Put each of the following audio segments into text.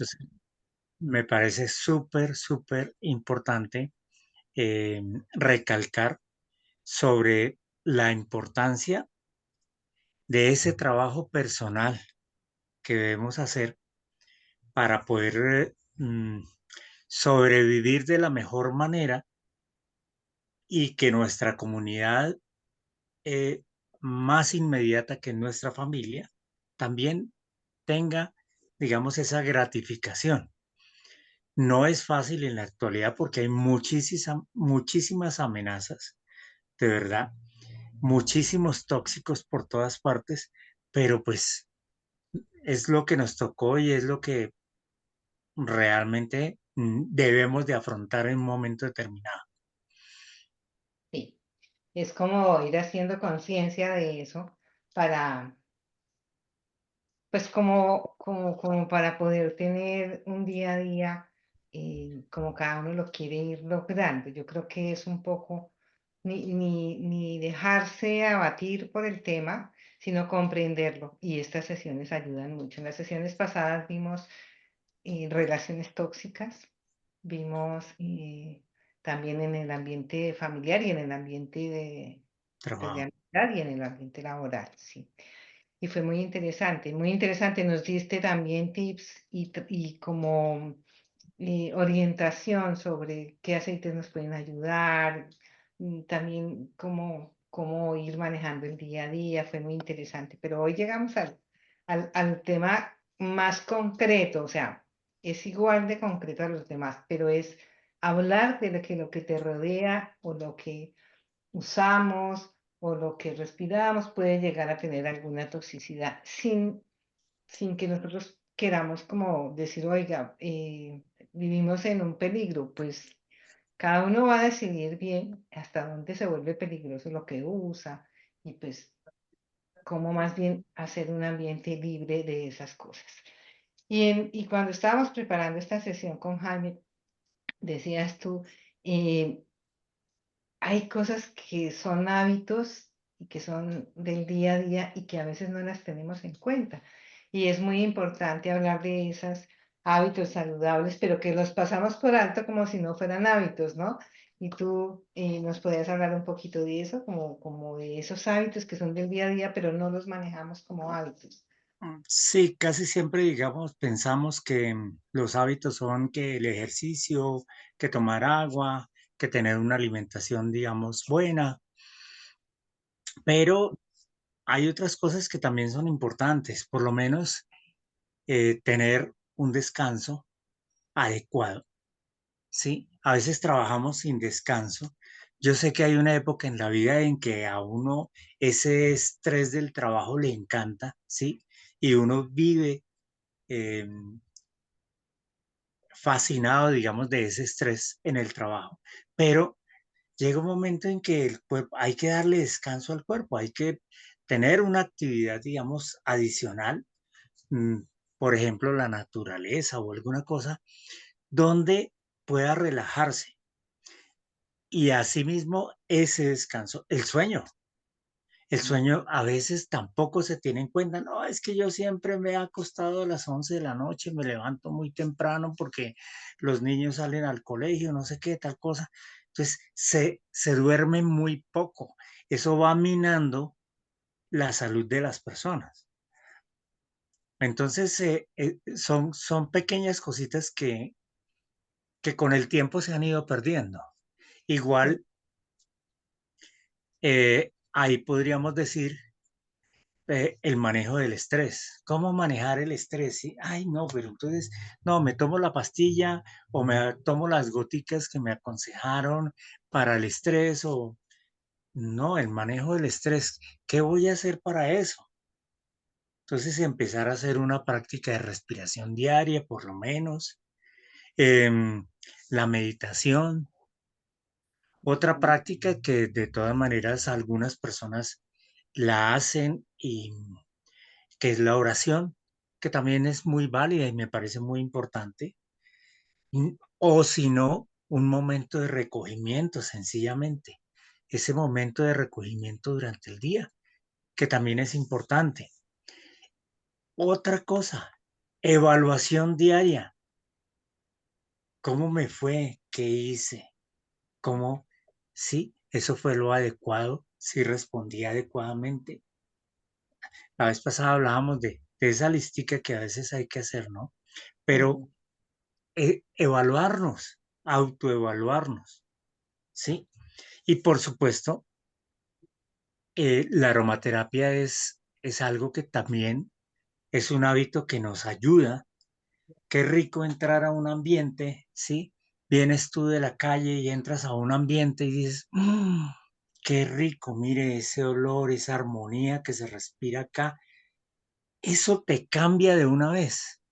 Entonces, me parece súper, súper importante recalcar sobre la importancia de ese trabajo personal que debemos hacer para poder sobrevivir de la mejor manera y que nuestra comunidad más inmediata que nuestra familia también tenga, digamos, esa gratificación. No es fácil en la actualidad porque hay muchísimas amenazas, de verdad, muchísimos tóxicos por todas partes, pero pues es lo que nos tocó y es lo que realmente debemos de afrontar en un momento determinado. Sí, es como ir haciendo conciencia de eso para, pues como para poder tener un día a día como cada uno lo quiere ir logrando. Yo creo que es un poco ni dejarse abatir por el tema, sino comprenderlo. Y estas sesiones ayudan mucho. En las sesiones pasadas vimos relaciones tóxicas, vimos también en el ambiente familiar y en el ambiente pues, de Trabajo. amistad y en el ambiente laboral, sí. Y fue muy interesante, muy interesante. Nos diste también tips y como orientación sobre qué aceites nos pueden ayudar, también cómo ir manejando el día a día. Fue muy interesante. Pero hoy llegamos al tema más concreto, o sea, es igual de concreto a los demás, pero es hablar de lo que te rodea o lo que usamos o lo que respiramos puede llegar a tener alguna toxicidad sin que nosotros queramos como decir, oiga, vivimos en un peligro. Pues cada uno va a decidir bien hasta dónde se vuelve peligroso lo que usa y pues cómo más bien hacer un ambiente libre de esas cosas. Y cuando estábamos preparando esta sesión con Jaime, decías tú, eh, hay cosas que son hábitos y que son del día a día y que a veces no las tenemos en cuenta. Y es muy importante hablar de esos hábitos saludables, pero que los pasamos por alto como si no fueran hábitos, ¿no? Y tú nos podías hablar un poquito de eso, como de esos hábitos que son del día a día, pero no los manejamos como hábitos. Sí, casi siempre, digamos, pensamos que los hábitos son que el ejercicio, que tomar agua, que tener una alimentación, digamos, buena, pero hay otras cosas que también son importantes, por lo menos tener un descanso adecuado, ¿sí? A veces trabajamos sin descanso. Yo sé que hay una época en la vida en que a uno ese estrés del trabajo le encanta, ¿sí? Y uno vive eh, fascinado, digamos, de ese estrés en el trabajo. Pero llega un momento en que el cuerpo, hay que darle descanso al cuerpo, hay que tener una actividad, digamos, adicional, mm, por ejemplo, la naturaleza o alguna cosa, donde pueda relajarse. Y asimismo, ese descanso, el sueño. El sueño a veces tampoco se tiene en cuenta. No, es que yo siempre me he acostado a las 11 de la noche, me levanto muy temprano porque los niños salen al colegio, no sé qué, tal cosa. Entonces, se duerme muy poco. Eso va minando la salud de las personas. Entonces, son pequeñas cositas que con el tiempo se han ido perdiendo. Sí. Igual, ahí podríamos decir el manejo del estrés. ¿Cómo manejar el estrés? Sí, ay, no, pero entonces, no, me tomo la pastilla o me tomo las goticas que me aconsejaron para el estrés o no, el manejo del estrés. ¿Qué voy a hacer para eso? Entonces, empezar a hacer una práctica de respiración diaria, por lo menos. Em, la meditación. Otra práctica que de todas maneras algunas personas la hacen y que es la oración, que también es muy válida y me parece muy importante. O si no, un momento de recogimiento, sencillamente. Ese momento de recogimiento durante el día, que también es importante. Otra cosa, Evaluación diaria. ¿Cómo me fue? ¿Qué hice? ¿Cómo? Sí, eso fue lo adecuado. Sí respondí adecuadamente. La vez pasada hablábamos de esa listica que a veces hay que hacer, ¿no? Pero Ujú, evaluarnos, autoevaluarnos, ¿sí? Y por supuesto, la aromaterapia es algo que también es un hábito que nos ayuda. Qué rico entrar a un ambiente, ¿sí? Vienes tú de la calle y entras a un ambiente y dices, "Mm, qué rico, mire ese olor, esa armonía que se respira acá". Eso te cambia de una vez.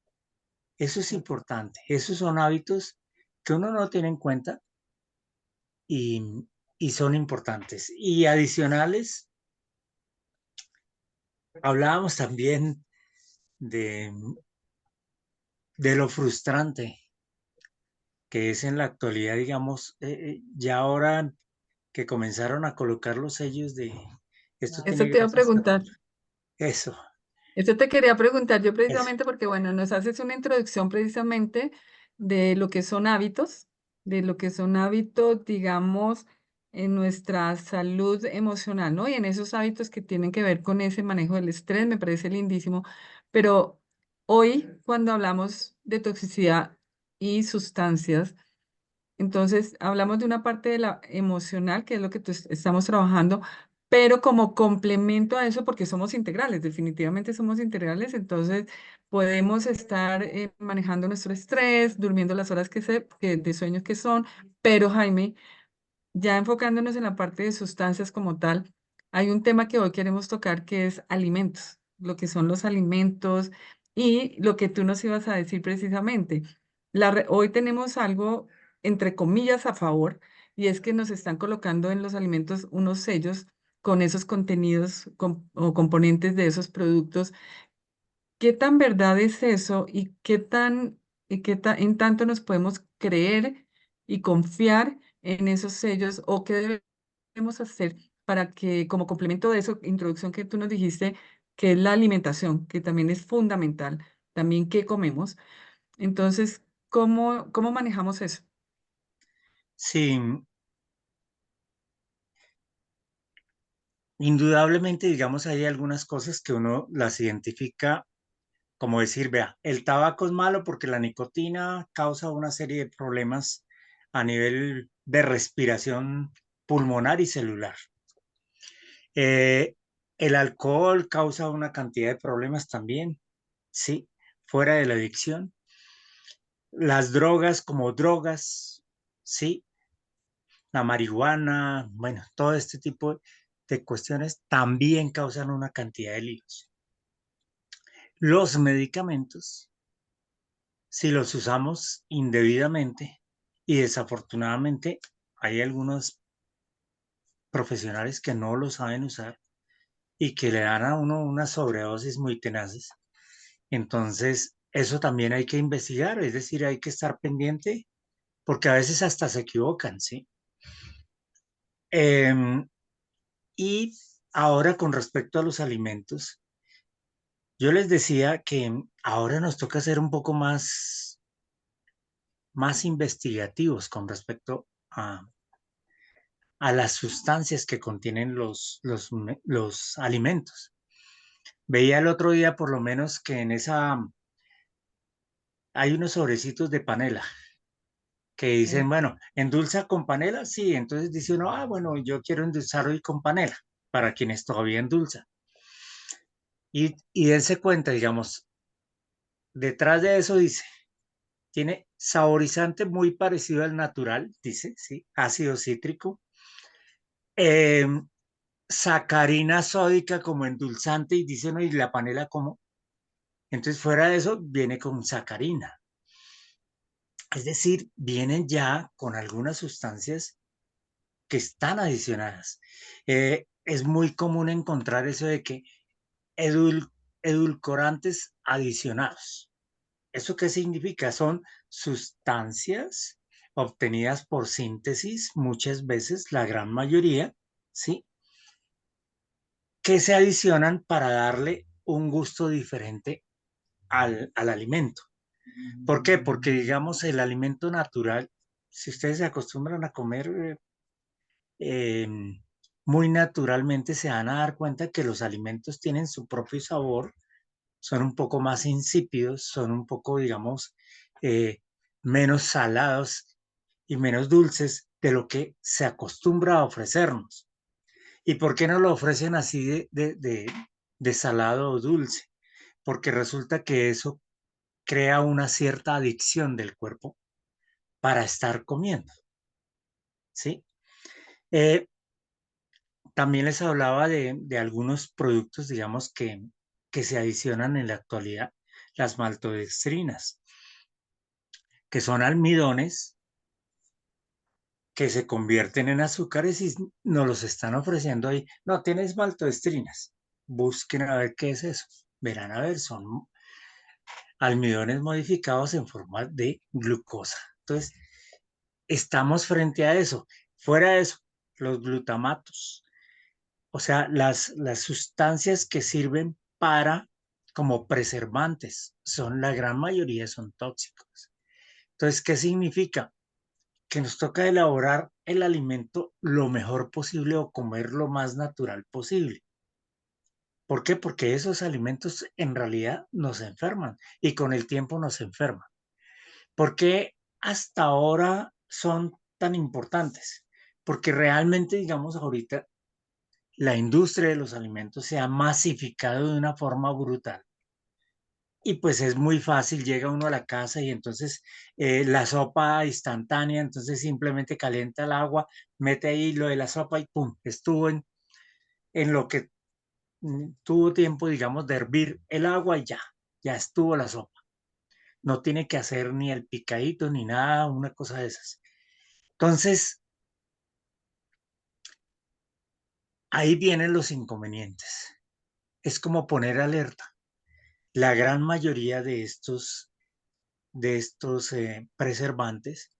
Eso es ujú. importante. Esos son hábitos que uno no tiene en cuenta y, y son importantes. Y adicionales, hablábamos también de, de lo frustrante que es en la actualidad, digamos, ya ahora que comenzaron a colocar los sellos de esto Eso tiene te iba a gracias a preguntar. eso, Eso te quería preguntar yo eso. precisamente porque, bueno, nos haces una introducción precisamente de lo que son hábitos, de lo que son hábitos, digamos, en nuestra salud emocional, ¿no? Y en esos hábitos que tienen que ver con ese manejo del estrés, me parece lindísimo. Pero hoy, cuando hablamos de toxicidad y sustancias, entonces, hablamos de una parte de la emocional, que es lo que estamos trabajando, pero como complemento a eso, porque somos integrales, definitivamente somos integrales, entonces podemos estar manejando nuestro estrés, durmiendo las horas de sueños que son, pero Jaime, ya enfocándonos en la parte de sustancias como tal, hay un tema que hoy queremos tocar que es alimentos, lo que son los alimentos y lo que tú nos ibas a decir precisamente. Hoy tenemos algo, entre comillas, a favor, y es que nos están colocando en los alimentos unos sellos con esos contenidos o componentes de esos productos. ¿Qué tan verdad es eso y en tanto nos podemos creer y confiar en esos sellos o qué debemos hacer para que, como complemento de eso, introducción que tú nos dijiste, que es la alimentación, que también es fundamental, también qué comemos? Entonces, ¿cómo manejamos eso? Sí, indudablemente, digamos, hay algunas cosas que uno las identifica como decir, vea, el tabaco es malo porque la nicotina causa una serie de problemas a nivel de respiración pulmonar y celular. Eh, el alcohol causa una cantidad de problemas también, sí, fuera de la adicción. Las drogas como drogas, sí, la marihuana, bueno, todo este tipo de cuestiones también causan una cantidad de líos. Los medicamentos, si los usamos indebidamente, y desafortunadamente hay algunos profesionales que no lo saben usar y que le dan a uno una sobredosis muy tenaces. Entonces, eso también hay que investigar, es decir, hay que estar pendiente porque a veces hasta se equivocan, ¿sí? Em, y ahora con respecto a los alimentos, yo les decía que ahora nos toca ser un poco más investigativos con respecto a las sustancias que contienen los alimentos. Veía el otro día por lo menos que en esa hay unos sobrecitos de panela que Mm. dicen, bueno, endulza con panela, sí, entonces dice uno, ah, bueno, yo quiero endulzar hoy con panela, para quienes todavía endulzan. Y dense cuenta, digamos, detrás de eso dice, tiene saborizante muy parecido al natural, dice, sí, ácido cítrico, eh, sacarina sódica como endulzante y dice, no, y la panela como, entonces fuera de eso viene con sacarina. Es decir, vienen ya con algunas sustancias que están adicionadas. Es muy común encontrar eso de que edul- edulcorantes adicionados. ¿Eso qué significa? Son sustancias obtenidas por síntesis, muchas veces, la gran mayoría, ¿sí? Que se adicionan para darle un gusto diferente al alimento. ¿Por qué? Porque digamos el alimento natural, si ustedes se acostumbran a comer eh, muy naturalmente, se van a dar cuenta que los alimentos tienen su propio sabor, son un poco más insípidos, son un poco, digamos, eh, menos salados y menos dulces de lo que se acostumbra a ofrecernos. ¿Y por qué no lo ofrecen así de salado o dulce? Porque resulta que eso crea una cierta adicción del cuerpo para estar comiendo, ¿sí? Eh, También les hablaba de algunos productos, digamos, que se adicionan en la actualidad, las maltodextrinas, que son almidones que se convierten en azúcares y nos los están ofreciendo ahí. No, tienes maltodextrinas. Busquen a ver qué es eso. Verán a ver, son almidones modificados en forma de glucosa. Entonces, estamos frente a eso. Fuera de eso, los glutamatos, o sea, las sustancias que sirven para como preservantes, son la gran mayoría son tóxicos. Entonces, ¿qué significa? Que nos toca elaborar el alimento lo mejor posible o comer lo más natural posible. ¿Por qué? Porque esos alimentos en realidad nos enferman y con el tiempo nos enferman. ¿Por qué hasta ahora son tan importantes? Porque realmente, digamos, ahorita la industria de los alimentos se ha masificado de una forma brutal. Y pues es muy fácil, llega uno a la casa y entonces la sopa instantánea, entonces simplemente calienta el agua, mete ahí lo de la sopa y pum, estuvo en lo que tuvo tiempo, digamos, de hervir el agua y ya estuvo la sopa. No tiene que hacer ni el picadito ni nada, una cosa de esas. Entonces, ahí vienen los inconvenientes. Es como poner alerta. La gran mayoría de estos preservantes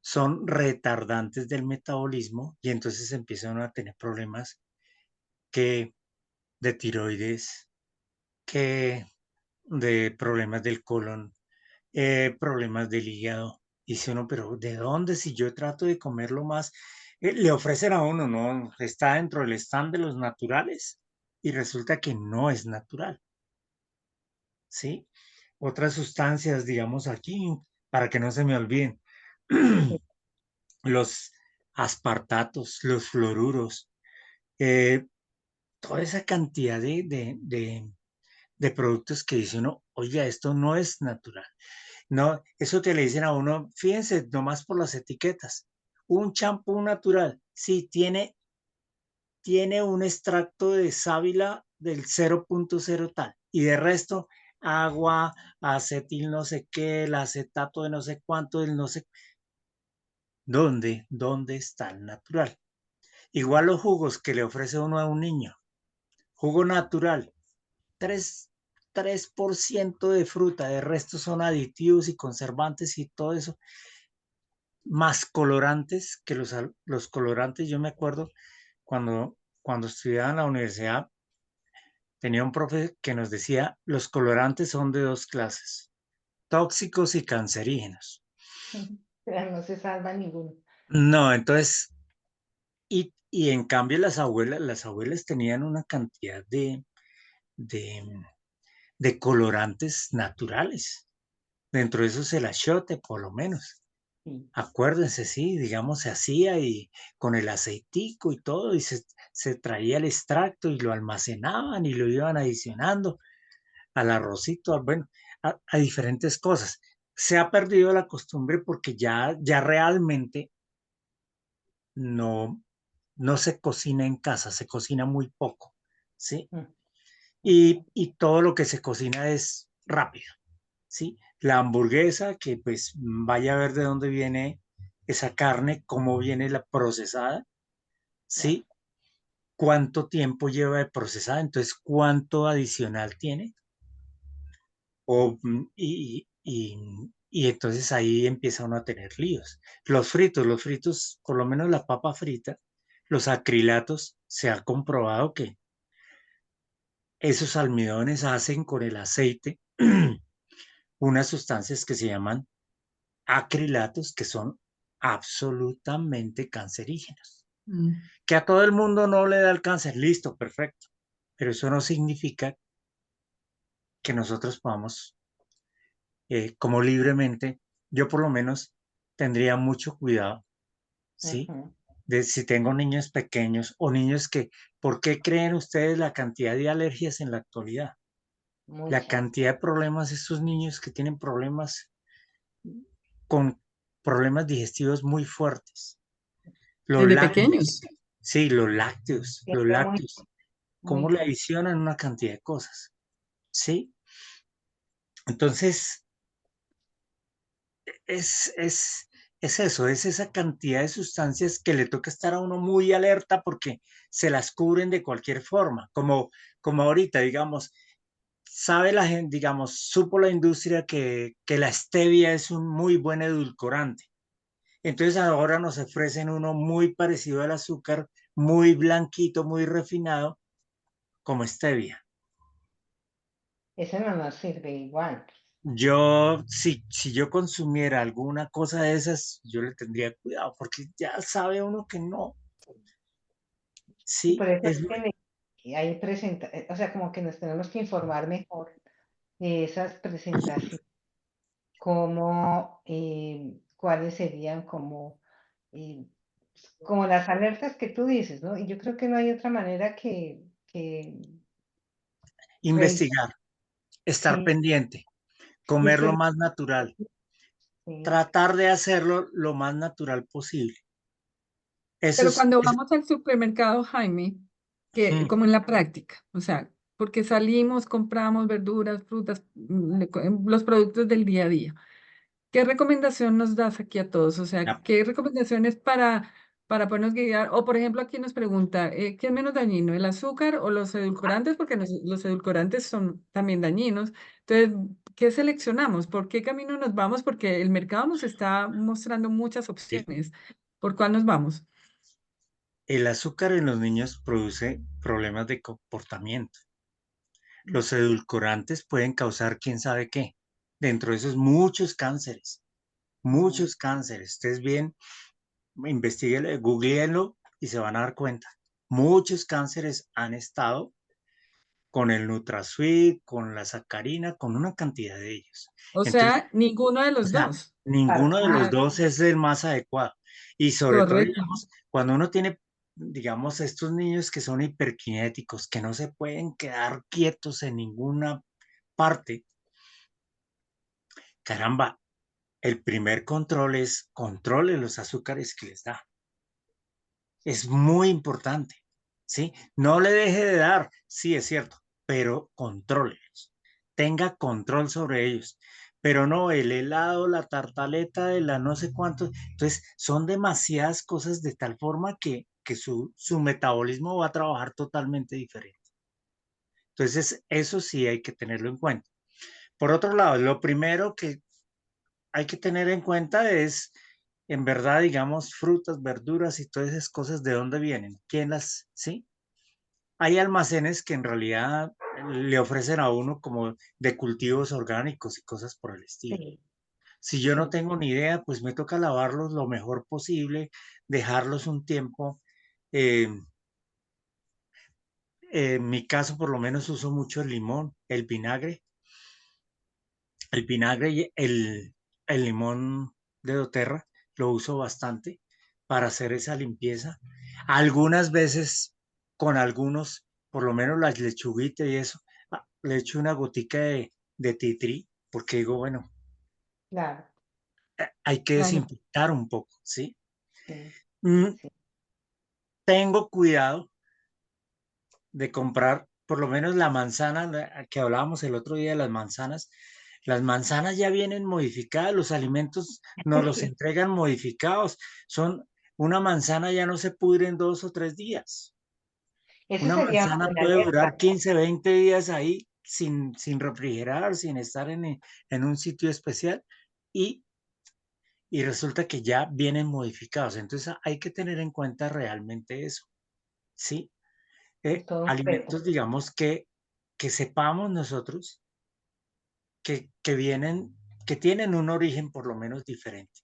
son retardantes del metabolismo y entonces empiezan a tener problemas que de tiroides, que de problemas del colon, problemas del hígado. Dice uno, pero ¿de dónde si yo trato de comerlo más? Le ofrecen a uno, no, está dentro del stand de los naturales y resulta que no es natural, ¿sí? Otras sustancias, digamos aquí, para que no se me olviden, los aspartatos, los fluoruros, eh, toda esa cantidad de productos que dice uno, oiga, esto no es natural. No, eso que le dicen a uno, fíjense nomás por las etiquetas. Un champú natural, sí, tiene un extracto de sábila del 0,0 tal, y de resto, agua, acetil no sé qué, el acetato de no sé cuánto, del no sé. ¿Dónde está el natural? Igual los jugos que le ofrece uno a un niño. Jugo natural, tres 3% de fruta, de resto son aditivos y conservantes y todo eso, más colorantes que los colorantes. Yo me acuerdo cuando estudiaba en la universidad, tenía un profe que nos decía, los colorantes son de dos clases, tóxicos y cancerígenos. Pero no se salva ninguno. No, entonces, y en cambio las abuelas tenían una cantidad de, de colorantes naturales. Dentro de esos el achiote, por lo menos. Sí. Acuérdense, sí, digamos, se hacía y con el aceitico y todo, y se traía el extracto y lo almacenaban y lo iban adicionando al arrocito, bueno, a diferentes cosas. Se ha perdido la costumbre porque ya realmente no, no se cocina en casa, se cocina muy poco, ¿sí? Mm. Y todo lo que se cocina es rápido. ¿Sí? La hamburguesa, que pues vaya a ver de dónde viene esa carne, cómo viene la procesada, Ya. ¿sí? ¿Cuánto tiempo lleva de procesada? Entonces, ¿cuánto adicional tiene? Y entonces ahí empieza uno a tener líos. Los fritos, por lo menos la papa frita, los acrilatos, se ha comprobado que esos almidones hacen con el aceite. unas sustancias que se llaman acrilatos, que son absolutamente cancerígenos. Mm. Que a todo el mundo no le da el cáncer, listo, perfecto. Pero eso no significa que nosotros podamos, como libremente, yo por lo menos tendría mucho cuidado, ¿sí? Ujú, De si tengo niños pequeños o niños que, ¿por qué creen ustedes la cantidad de alergias en la actualidad? La muchas. cantidad de problemas, estos niños que tienen problemas con problemas digestivos muy fuertes. Los Desde lácteos, pequeños. sí, los Siendo muy, lácteos, muy cómo le fuerte. adicionan una cantidad de cosas, ¿sí? Entonces, es, es, es eso, es esa cantidad de sustancias que le toca estar a uno muy alerta porque se las cubren de cualquier forma, como ahorita, digamos, sabe la gente, digamos, supo la industria que la stevia es un muy buen edulcorante. Entonces ahora nos ofrecen uno muy parecido al azúcar, muy blanquito, muy refinado, como stevia. Eso no nos sirve igual. Yo, si yo consumiera alguna cosa de esas, yo le tendría cuidado, porque ya sabe uno que no. Y por Sí, eso es es que hay o sea, como que nos tenemos que informar mejor de esas presentaciones, cómo, cuáles serían eh, como las alertas que tú dices, ¿no? Y yo creo que no hay otra manera que revisar, investigar, estar sí, pendiente, y comer lo estos, más natural, sí, tratar de hacerlo lo más natural posible. Eso Pero es, cuando vamos al supermercado, Jaime, que mm, como en la práctica, o sea, porque salimos, compramos verduras, frutas, los productos del día a día. ¿Qué recomendación nos das aquí a todos? O sea, la- ¿qué recomendaciones para podernos guiar? O por ejemplo, aquí nos pregunta, ¿qué es menos dañino, el azúcar o los edulcorantes? Porque los edulcorantes son también dañinos. Entonces, ¿qué seleccionamos? ¿Por qué camino nos vamos? Porque el mercado nos está mostrando muchas opciones. ¿Por cuál nos vamos? el azúcar en los niños produce problemas de comportamiento. Los edulcorantes pueden causar quién sabe qué. Dentro de esos muchos cánceres, mm, muchos cánceres. Ustedes bien, investiguenlo, googleenlo y se van a dar cuenta. Muchos cánceres han estado con el NutraSweet, con la sacarina, con una cantidad de ellos. O Entonces, sea, ninguno de o los sea, dos. ninguno para de los Ah, dos es el más adecuado. Y sobre todo, correcto. digamos, cuando uno tiene, digamos, estos niños que son hiperkinéticos, que no se pueden quedar quietos en ninguna parte, caramba, el primer control es controle los azúcares que les da. Es muy importante, ¿sí? No le deje de dar, sí es cierto, pero contrólelos. Tenga control sobre ellos. Pero no, el helado, la tartaleta, de la no sé cuánto. Entonces, son demasiadas cosas de tal forma que su metabolismo va a trabajar totalmente diferente. Entonces, eso sí hay que tenerlo en cuenta. Por otro lado, lo primero que hay que tener en cuenta es, en verdad, digamos, frutas, verduras y todas esas cosas, ¿de dónde vienen? ¿Quién las, sí? Hay almacenes que en realidad le ofrecen a uno como de cultivos orgánicos y cosas por el estilo. sí, Si yo no sí, tengo ni idea, pues me toca lavarlos lo mejor posible, dejarlos un tiempo. Eh, en mi caso, por lo menos, uso mucho el limón, el vinagre y el limón de doTERRA, lo uso bastante para hacer esa limpieza. Algunas veces con algunos, por lo menos las lechuguitas y eso, le echo una gotica de tea tree, porque digo, bueno, claro, hay que Claro. desinfectar un poco, ¿sí? sí, Mm, sí. tengo cuidado de comprar por lo menos la manzana, que hablábamos el otro día de las manzanas ya vienen modificadas, los alimentos nos los entregan modificados, son, una manzana ya no se pudre en 2 o 3 días, Eso una sería manzana una puede alerta. durar 15, 20 días ahí sin refrigerar, sin estar en un sitio especial y, y resulta que ya vienen modificados, entonces hay que tener en cuenta realmente eso, ¿sí? Es todo un reto. Alimentos, digamos, que sepamos nosotros que tienen un origen por lo menos diferente.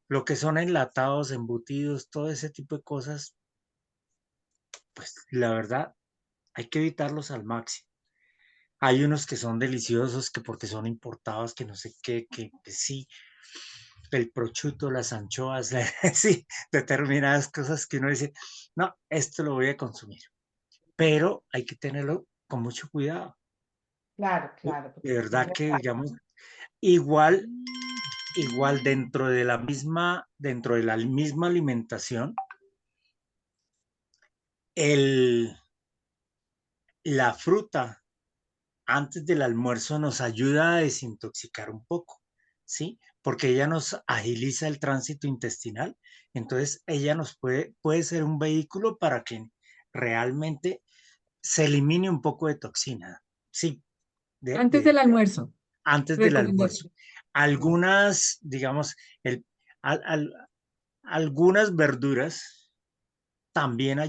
Lo que son enlatados, embutidos, todo ese tipo de cosas, pues la verdad hay que evitarlos al máximo. Hay unos que son deliciosos, que porque son importados, que no sé qué, que sí, el prosciutto, las anchoas, sí, determinadas cosas que uno dice, no, esto lo voy a consumir, pero hay que tenerlo con mucho cuidado. Claro, claro, porque De es verdad que, verdad. digamos, igual, igual dentro de la misma alimentación, el, la fruta antes del almuerzo nos ayuda a desintoxicar un poco, ¿sí? Porque ella nos agiliza el tránsito intestinal, entonces ella nos puede ser un vehículo para que realmente se elimine un poco de toxina, ¿sí? Antes del almuerzo, Antes del almuerzo. recomendación. Algunas, digamos, el, al- al- algunas verduras también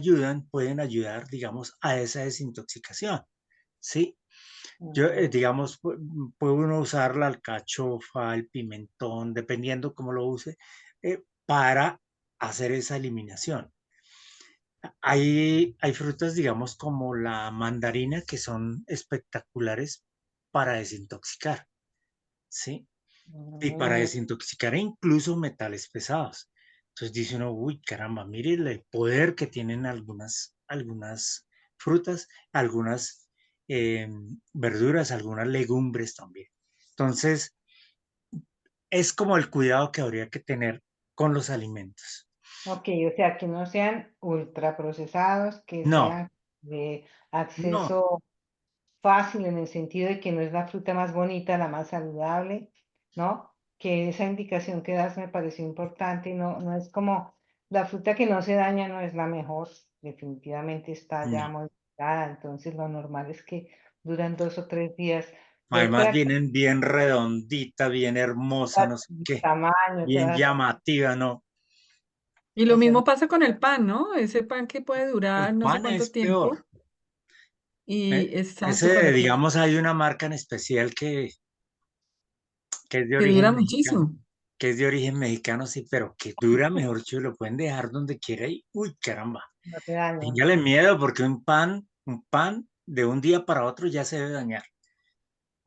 pueden ayudar, digamos, a esa desintoxicación, ¿sí? Yo, Ujú. digamos, puede uno usar la alcachofa, el pimentón, dependiendo cómo lo use, para hacer esa eliminación. Hay frutas, digamos, como la mandarina, que son espectaculares para desintoxicar, ¿sí? Y para Mm, desintoxicar incluso metales pesados. Entonces dice uno, uy, caramba, mire el poder que tienen algunas frutas, algunas eh, verduras, algunas legumbres también. Entonces, es como el cuidado que habría que tener con los alimentos. ok, o sea, que no sean ultraprocesados, que No, sean de no, acceso fácil en el sentido de que no es la fruta más bonita, la más saludable, ¿no? Que esa indicación que das me pareció importante, no, no es como la fruta que no se daña no es la mejor, definitivamente está ya no. modificada, entonces lo normal es que duran 2 o 3 días. Y Además otra vienen bien redondita, bien hermosa, cosa, no sé el qué, tamaño, bien todas, llamativa, ¿no? Y lo eso es mismo pasa con el pan, ¿no? Ese pan que puede durar El no sé pan cuánto es peor. tiempo y ¿Eh? está súper Ese, rico, digamos, hay una marca en especial que es de que dura origen mexicano, muchísimo. que es de origen mexicano, sí, pero que dura mejor, chulo, lo pueden dejar donde quiera y, uy, caramba, no te daña. téngale miedo porque un pan de un día para otro ya se debe dañar.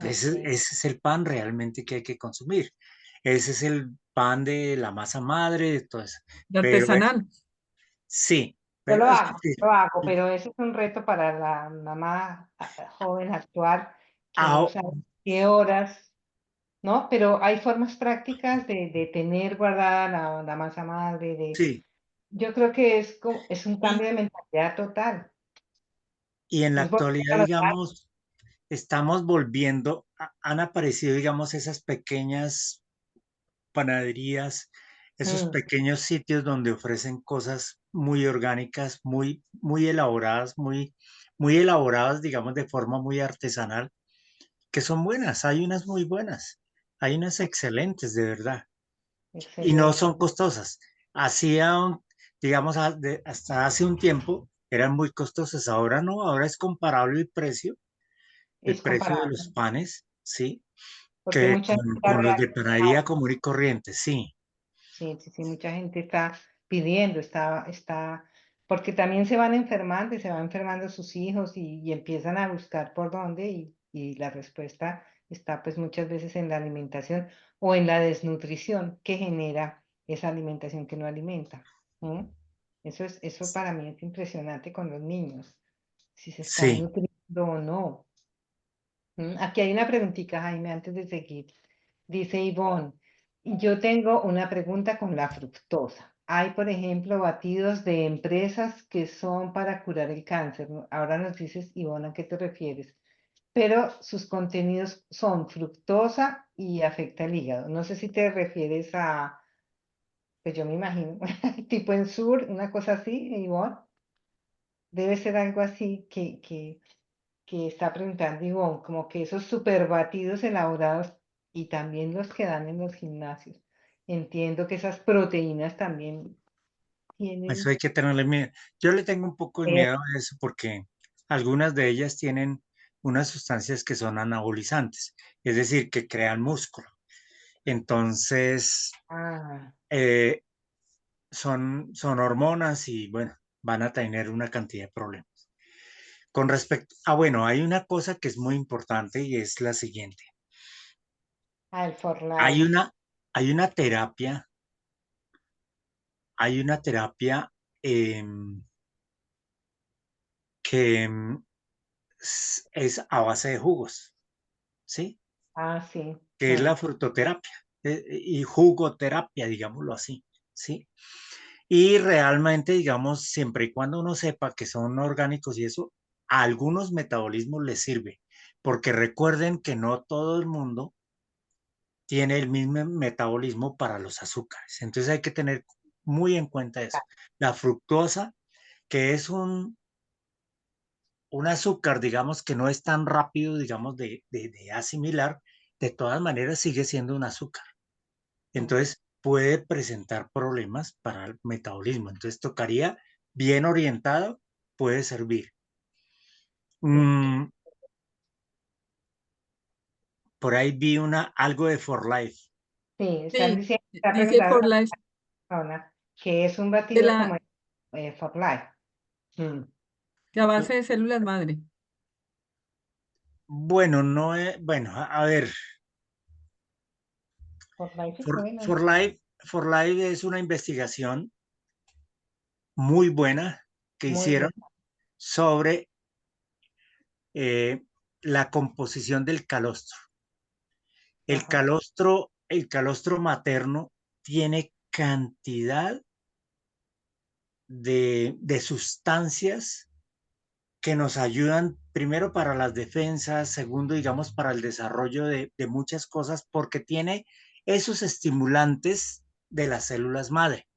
Ese Ok. es el pan realmente que hay que consumir. Ese es el pan de la masa madre, de todo eso. De Pero artesanal. sí, Yo pero es decir, lo hago, pero ese es un reto para la mamá joven actual que no ah, sabe qué horas, ¿no? Pero hay formas prácticas de tener guardada la masa madre, sí, yo creo que es un y, cambio de mentalidad total. y en la Es volver actualidad, a los digamos, estamos volviendo, han aparecido, digamos, esas pequeñas panaderías, esos Mm, pequeños sitios donde ofrecen cosas muy orgánicas, muy elaboradas, muy elaboradas, digamos, de forma muy artesanal, que son buenas. Hay unas muy buenas, hay unas excelentes, de verdad, y no excelente. son costosas. Hacían, digamos, hasta hace un tiempo eran muy costosas, ahora no, ahora es comparable el Es precio de comparable, los panes, ¿sí? porque Que mucha gente con, ha con los de panadería reaccionado. común y corriente, sí. Sí, sí, sí, mucha gente está pidiendo, porque también se van enfermando y se van enfermando sus hijos y empiezan a buscar por dónde y la respuesta está pues muchas veces en la alimentación o en la desnutrición que genera esa alimentación que no alimenta. ¿M? Eso para mí es impresionante con los niños, si se están Sí, nutriendo o no. Aquí hay una preguntita, Jaime, antes de seguir. Dice Ivonne, yo tengo una pregunta con la fructosa. Hay, por ejemplo, batidos de empresas que son para curar el cáncer, ¿no? Ahora nos dices, Ivonne, ¿a qué te refieres? Pero sus contenidos son fructosa y afecta el hígado. No sé si te refieres a, pues yo me imagino, tipo en sur, una cosa así, Ivonne. Debe ser algo así que está preguntando Ivonne, como que esos super batidos elaborados y también los que dan en los gimnasios. Entiendo que esas proteínas también eso tienen. hay que tenerle miedo. Yo le tengo un poco de eh, miedo a eso porque algunas de ellas tienen unas sustancias que son anabolizantes, es decir, que crean músculo. Entonces, Ah, eh, son hormonas y bueno, van a tener una cantidad de problemas. Con respecto, bueno, hay una cosa que es muy importante y es la siguiente. el For Hay Life. una, hay una terapia, hay una terapia que es a base de jugos, ¿sí? Ah, sí. Que es la Mm. frutoterapia y jugoterapia, digámoslo así, ¿sí? Y realmente, digamos, siempre y cuando uno sepa que son orgánicos y eso, a algunos metabolismos les sirve, porque recuerden que no todo el mundo tiene el mismo metabolismo para los azúcares. Entonces hay que tener muy en cuenta eso. La fructosa, que es un azúcar, digamos, que no es tan rápido, digamos, de asimilar, de todas maneras sigue siendo un azúcar. Mm. Entonces puede presentar problemas para el metabolismo. Entonces tocaría bien orientado, puede servir. Sí, Mm, por ahí vi algo de For Life. sí, están Sí, diciendo, está dice preguntando For Life la persona que es un de batido como la, For Life. Mm. que a base de células madre. Bueno, no es, bueno, a ver, For Life es For, bueno. For Life, For Life es una investigación muy buena que Muy hicieron bueno. sobre eh, la composición del calostro. Ajá. El calostro materno tiene cantidad de sustancias que nos ayudan primero para las defensas, segundo, digamos, para el desarrollo de muchas cosas, porque tiene esos estimulantes de las células madre.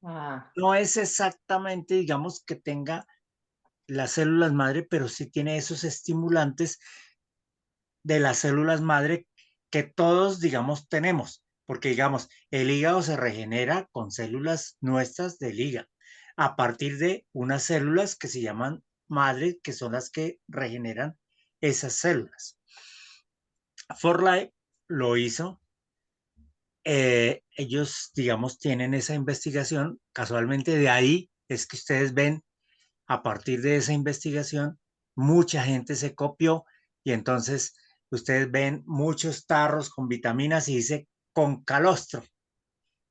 Ah, No es exactamente, digamos, que tenga las células madre, pero sí tiene esos estimulantes de las células madre que todos, digamos, tenemos, porque, digamos, el hígado se regenera con células nuestras del hígado, a partir de unas células que se llaman madre, que son las que regeneran esas células. For Life lo hizo. Ellos, digamos, tienen esa investigación. Casualmente de ahí es que ustedes ven, a partir de esa investigación, mucha gente se copió y entonces ustedes ven muchos tarros con vitaminas y dice con calostro,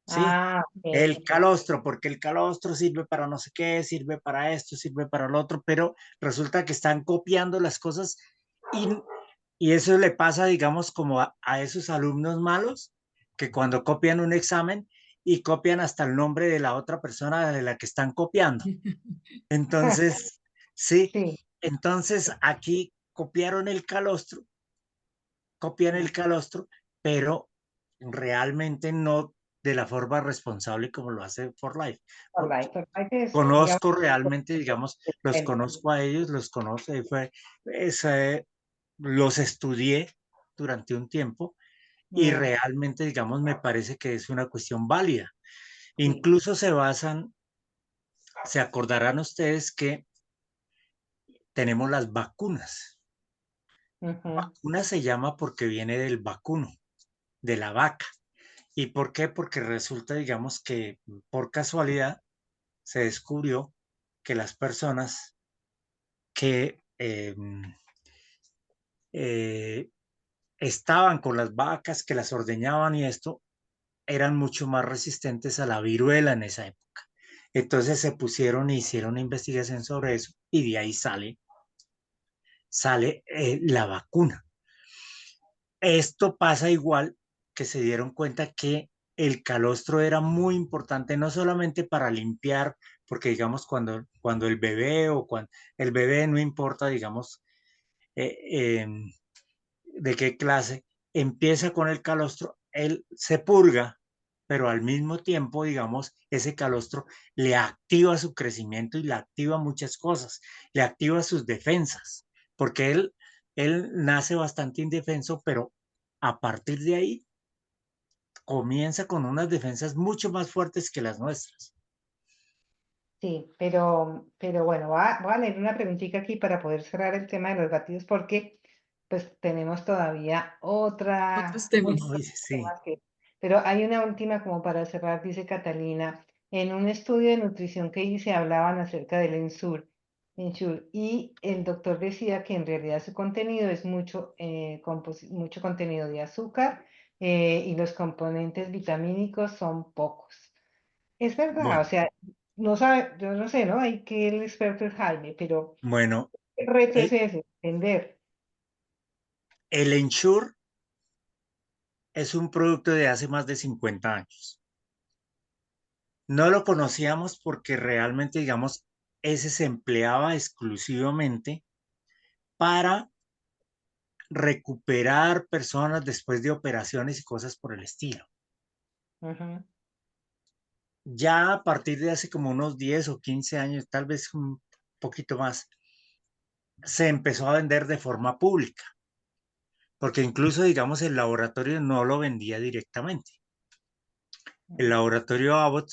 ¿sí? ok, El ok. calostro, porque el calostro sirve para no sé qué, sirve para esto, sirve para lo otro, pero resulta que están copiando las cosas y, y eso le pasa, digamos, como a esos alumnos malos que cuando copian un examen y copian hasta el nombre de la otra persona de la que están copiando. Entonces, sí, Sí. entonces aquí copian el Mm. calostro, pero realmente no de la forma responsable como lo hace For Life. For Life es, digamos, Conozco realmente, digamos, los bueno. conozco a ellos, los conozco, los estudié durante un tiempo y Mm, realmente, digamos, me parece que es una cuestión válida. sí. Incluso se acordarán ustedes que tenemos las vacunas. Ujú. Vacuna se llama porque viene del vacuno, de la vaca. ¿Y por qué? Porque resulta, digamos, que por casualidad se descubrió que las personas que eh, estaban con las vacas, que las ordeñaban y esto, eran mucho más resistentes a la viruela en esa época. Entonces se pusieron e hicieron una investigación sobre eso y de ahí sale la vacuna. Esto pasa igual que se dieron cuenta que el calostro era muy importante, no solamente para limpiar, porque digamos cuando el bebé o cuando el bebé no importa, digamos, eh, eh, de qué clase, empieza con el calostro, él se purga, pero al mismo tiempo, digamos, ese calostro le activa su crecimiento y le activa muchas cosas, le activa sus defensas, porque él nace bastante indefenso, pero a partir de ahí comienza con unas defensas mucho más fuertes que las nuestras. Sí, pero bueno, voy a leer una preguntita aquí para poder cerrar el tema de los batidos porque pues tenemos todavía Otros muchos temas. Uy, sí, temas que... Pero hay una última como para cerrar, dice Catalina, en un estudio de nutrición que hice hablaban acerca del Ensure y el doctor decía que en realidad su contenido es mucho, mucho contenido de azúcar y los componentes vitamínicos son pocos. Es verdad, o bueno, sea, no sabe, yo no sé, ¿no? Hay que el experto es Jaime, pero bueno, el reto es el, ese, entender. el Ensure es un producto de hace más de 50 años. No lo conocíamos porque realmente, digamos, ese se empleaba exclusivamente para recuperar personas después de operaciones y cosas por el estilo. Ujú, Ya a partir de hace como unos 10 o 15 años, tal vez un poquito más, se empezó a vender de forma pública, porque incluso, digamos, el laboratorio no lo vendía directamente. El ujú, laboratorio Abbott,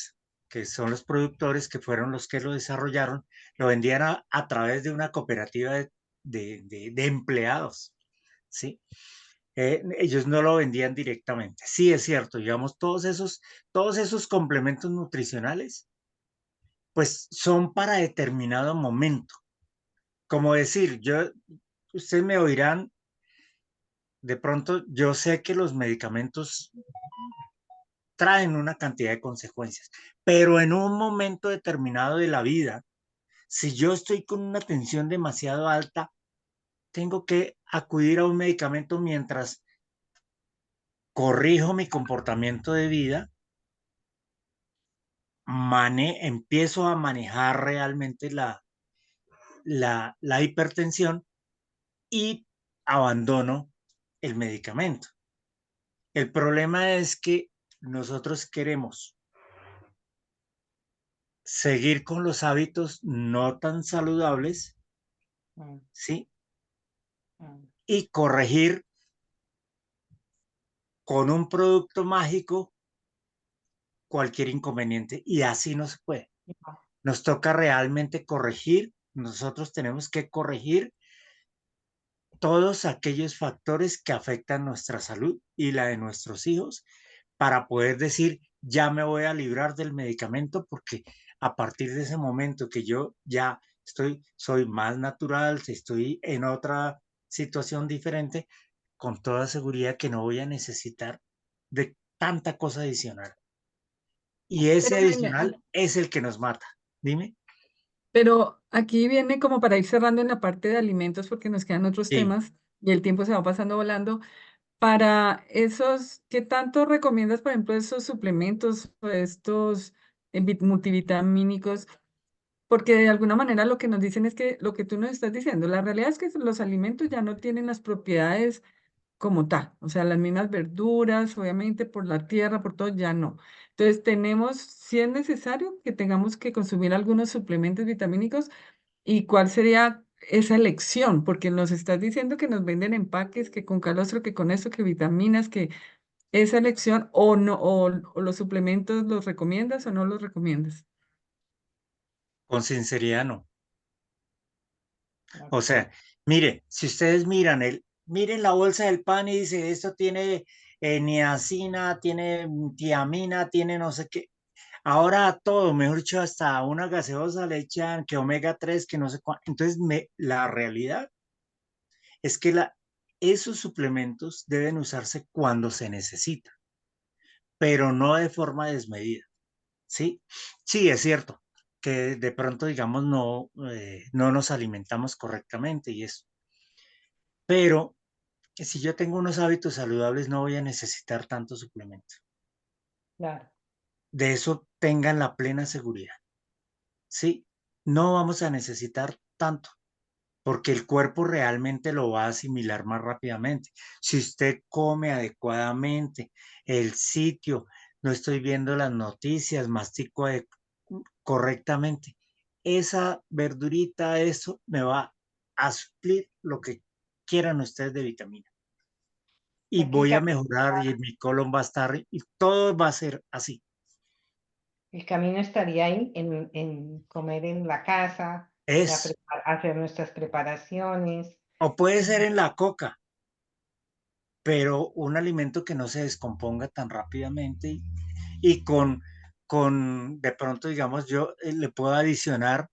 que son los productores que fueron los que lo desarrollaron, lo vendían a través de una cooperativa de empleados, ¿sí? Ellos no lo vendían directamente. Sí, es cierto, digamos, todos esos complementos nutricionales, pues son para determinado momento. Como decir, ustedes me oirán, de pronto, yo sé que los medicamentos traen una cantidad de consecuencias, pero en un momento determinado de la vida, si yo estoy con una tensión demasiado alta, tengo que acudir a un medicamento mientras corrijo mi comportamiento de vida, empiezo a manejar realmente la hipertensión y abandono el medicamento. El problema es que nosotros queremos seguir con los hábitos no tan saludables, ujú, ¿sí? ujú. Y corregir con un producto mágico cualquier inconveniente. Y así no se puede. No, Nos toca realmente corregir. Nosotros tenemos que corregir todos aquellos factores que afectan nuestra salud y la de nuestros hijos para poder decir, ya me voy a librar del medicamento porque a partir de ese momento que yo ya soy más natural, si estoy en otra situación diferente, con toda seguridad que no voy a necesitar de tanta cosa adicional. Y ese Pero Jaime, adicional es el que nos mata. Dime. pero aquí viene como para ir cerrando en la parte de alimentos porque nos quedan otros Sí. temas y el tiempo se va pasando volando. Para esos, ¿qué tanto recomiendas, por ejemplo, esos suplementos o estos multivitamínicos? Porque de alguna manera lo que nos dicen es que lo que tú nos estás diciendo, la realidad es que los alimentos ya no tienen las propiedades como tal, o sea, las mismas verduras, obviamente por la tierra, por todo, ya no. Entonces tenemos, si es necesario, que tengamos que consumir algunos suplementos vitamínicos y cuál sería esa elección, porque nos estás diciendo que nos venden empaques, que con calostro, que con esto, que vitaminas, que esa elección o no, o los suplementos los recomiendas o no los recomiendas. Con sinceridad, no. O ok. sea, mire, si ustedes miren la bolsa del pan y dice, esto tiene niacina, tiene tiamina, tiene no sé qué. Ahora a todo, mejor dicho, hasta una gaseosa le echan que omega 3 que no sé cuánto. Entonces, la realidad es que esos suplementos deben usarse cuando se necesita, pero no de forma desmedida. ¿Sí? Sí, es cierto que de pronto, digamos, no nos alimentamos correctamente y eso. Pero si yo tengo unos hábitos saludables, no voy a necesitar tanto suplemento. Claro. De eso tengan la plena seguridad. Sí, no vamos a necesitar tanto porque el cuerpo realmente lo va a asimilar más rápidamente. Si usted come adecuadamente, el sitio, no estoy viendo las noticias, mastico correctamente, esa verdurita, eso me va a suplir lo que quieran ustedes de vitamina. Y Aquí voy a Catalina, mejorar y mi colon va a estar y todo va a ser así. El camino estaría ahí en comer en la casa, Es, hacer nuestras preparaciones. o puede ser en la coca, pero un alimento que no se descomponga tan rápidamente y de pronto, digamos, yo le puedo adicionar,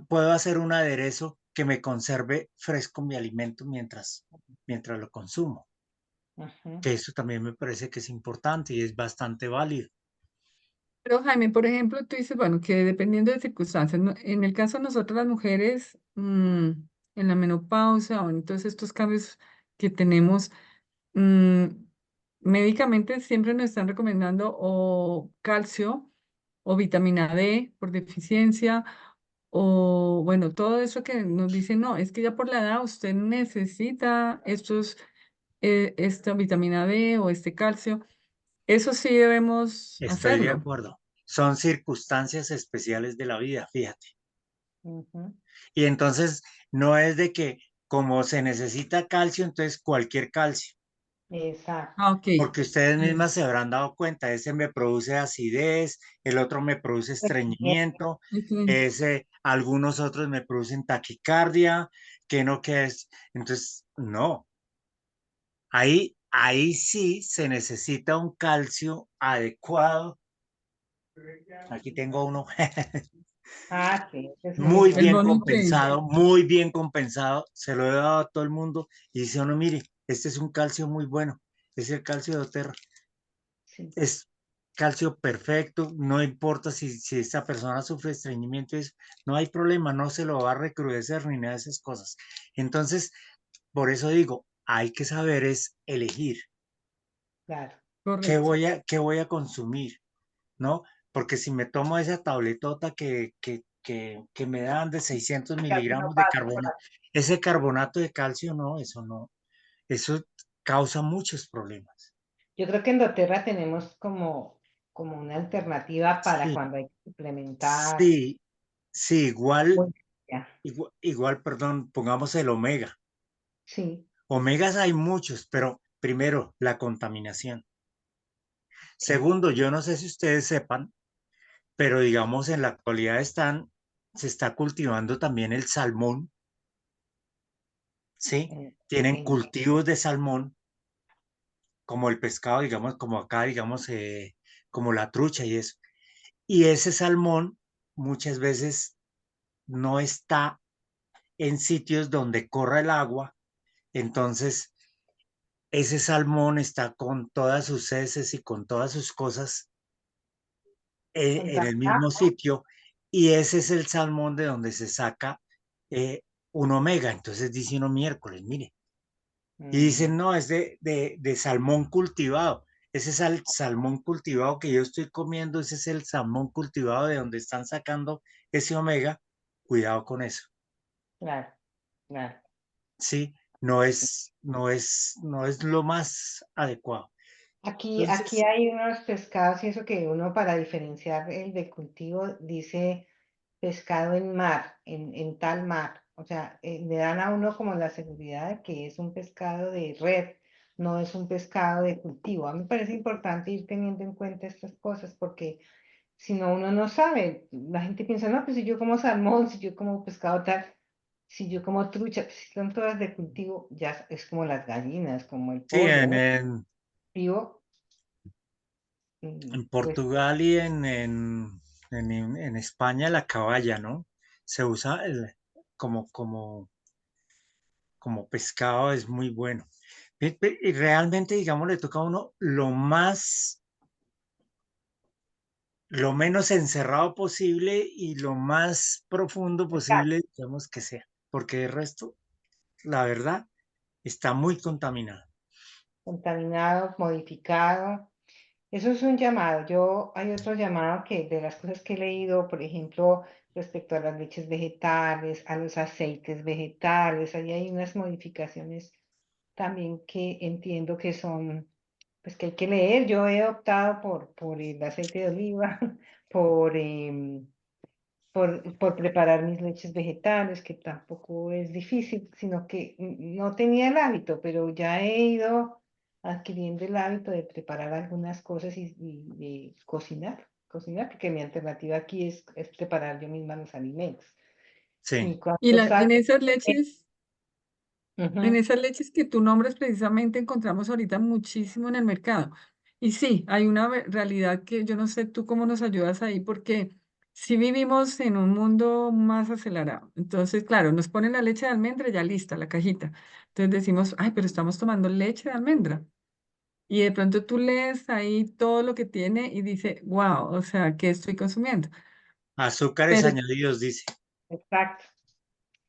puedo hacer un aderezo que me conserve fresco mi alimento mientras lo consumo, Ujú. que eso también me parece que es importante y es bastante válido. Pero Jaime, por ejemplo, tú dices, bueno, que dependiendo de circunstancias, en el caso de nosotras las mujeres, en la menopausia o en todos estos cambios que tenemos, mm, médicamente siempre nos están recomendando o calcio o vitamina D por deficiencia o bueno, todo eso que nos dicen, no, es que ya por la edad usted necesita esta vitamina D o este calcio. Eso sí debemos Estoy de hacerlo. acuerdo. Son circunstancias especiales de la vida, fíjate. Ujú. Y entonces no es de que como se necesita calcio, entonces cualquier calcio, Exacto. Ah, ok. porque ustedes Mm, mismas se habrán dado cuenta, ese me produce acidez, el otro me produce estreñimiento, ok. ese, algunos otros me producen taquicardia, que no que es. Entonces, no, ahí sí se necesita un calcio adecuado. Aquí tengo uno Ah, sí, es muy bueno. muy bien compensado, se lo he dado a todo el mundo y dice uno, mire, este es un calcio muy bueno, es el calcio de Oterra, Sí, es calcio perfecto, no importa si esta persona sufre estreñimiento, no hay problema, no se lo va a recrudecer ni nada de esas cosas. Entonces, por eso digo, hay que saber es elegir claro. Correcto. qué voy a consumir, ¿no? Porque si me tomo esa tabletota que me dan de 600 Casi no miligramos de pasa por carbonato, ahí. ese carbonato de calcio, no, eso causa muchos problemas. Yo creo que en doTERRA tenemos como una alternativa para Sí, cuando hay que suplementar. sí, sí, igual, Muy ya. igual, perdón, pongamos el omega. Sí, Omegas hay muchos, pero primero, la contaminación. sí. Segundo, yo no sé si ustedes sepan, pero digamos en la actualidad se está cultivando también el salmón, ¿sí? En, Tienen en- cultivos de salmón, como el pescado, digamos, como acá, digamos, como la trucha y eso. Y ese salmón muchas veces no está en sitios donde corra el agua, entonces ese salmón está con todas sus heces y con todas sus cosas en el mismo contaminado. sitio, y ese es el salmón de donde se saca un omega. Entonces dice uno miércoles, mire, y dicen, Mm, no, es de salmón cultivado. Ese es el salmón cultivado que yo estoy comiendo, ese es el salmón cultivado de donde están sacando ese omega. Cuidado con eso, claro, claro. ¿sí? No es lo más adecuado. Aquí Entonces, hay unos pescados y eso que uno para diferenciar el de cultivo dice pescado en mar, en tal mar. O sea, le dan a uno como la seguridad de que es un pescado de red, no es un pescado de cultivo. A mí me parece importante ir teniendo en cuenta estas cosas porque si no, uno no sabe. La gente piensa, no, pues si yo como salmón, si yo como pescado tal, si yo como trucha, pues si son todas de cultivo, ya es como las gallinas, como el sí, pollo, ¿no? Vivo, en pues Portugal y en España la caballa, ¿no? Se usa como pescado, es muy bueno. Y realmente, digamos, le toca a uno lo menos encerrado posible y lo más profundo posible, digamos que sea, porque el resto, la verdad, está muy contaminado. contaminado, modificado. Eso es un llamado. Hay otro llamado que de las cosas que he leído, por ejemplo, respecto a las leches vegetales, a los aceites vegetales, ahí hay unas modificaciones también que entiendo que son, pues que hay que leer. Yo he optado por el aceite de oliva, por, por preparar mis leches vegetales, que tampoco es difícil, sino que no tenía el hábito, pero ya he ido adquiriendo el hábito de preparar algunas cosas y de cocinar. cocinar, porque mi alternativa aquí es preparar yo misma los alimentos. Sí. Y cuando Y en sale, en ujú, esas leches que tú nombras precisamente encontramos ahorita muchísimo en el mercado. Y sí, hay una realidad que yo no sé tú cómo nos ayudas ahí, porque si vivimos en un mundo más acelerado. Entonces, claro, nos ponen la leche de almendra ya lista, la cajita. Entonces decimos, ay, pero estamos tomando leche de almendra. Y de pronto tú lees ahí todo lo que tiene y dice, wow, o sea, ¿qué estoy consumiendo? Azúcares Pero añadidos, dice. exacto.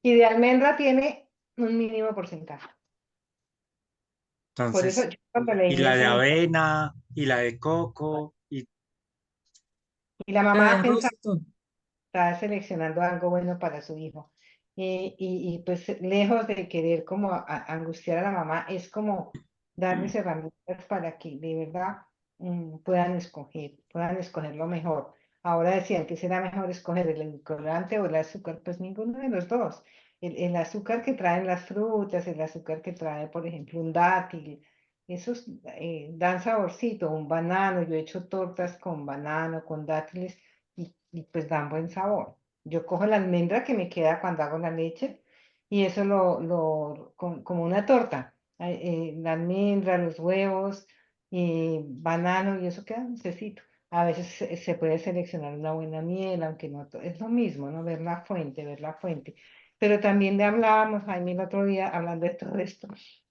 Y de almendra tiene un mínimo porcentaje. Por eso Entonces, yo cuando y leí la de eso, avena, y la de coco, y la la de mamá arroz pensaba y todo. está seleccionando algo bueno para su hijo. Pues lejos de querer como angustiar a la mamá, es como darles herramientas para que de verdad puedan escoger lo mejor. Ahora decían que será mejor escoger el edulcorante o el azúcar, pues ninguno de los dos. El azúcar que traen las frutas, el azúcar que trae, por ejemplo, un dátil, esos dan saborcito, un banano, yo he hecho tortas con banano, con dátiles y pues dan buen sabor. Yo cojo la almendra que me queda cuando hago la leche y eso como una torta. La almendra, los huevos, banano y eso queda dulcecito. A veces se puede seleccionar una buena miel, aunque no es lo mismo, ¿no? Ver la fuente. Pero también le hablábamos, Jaime, el otro día, hablando de todo esto.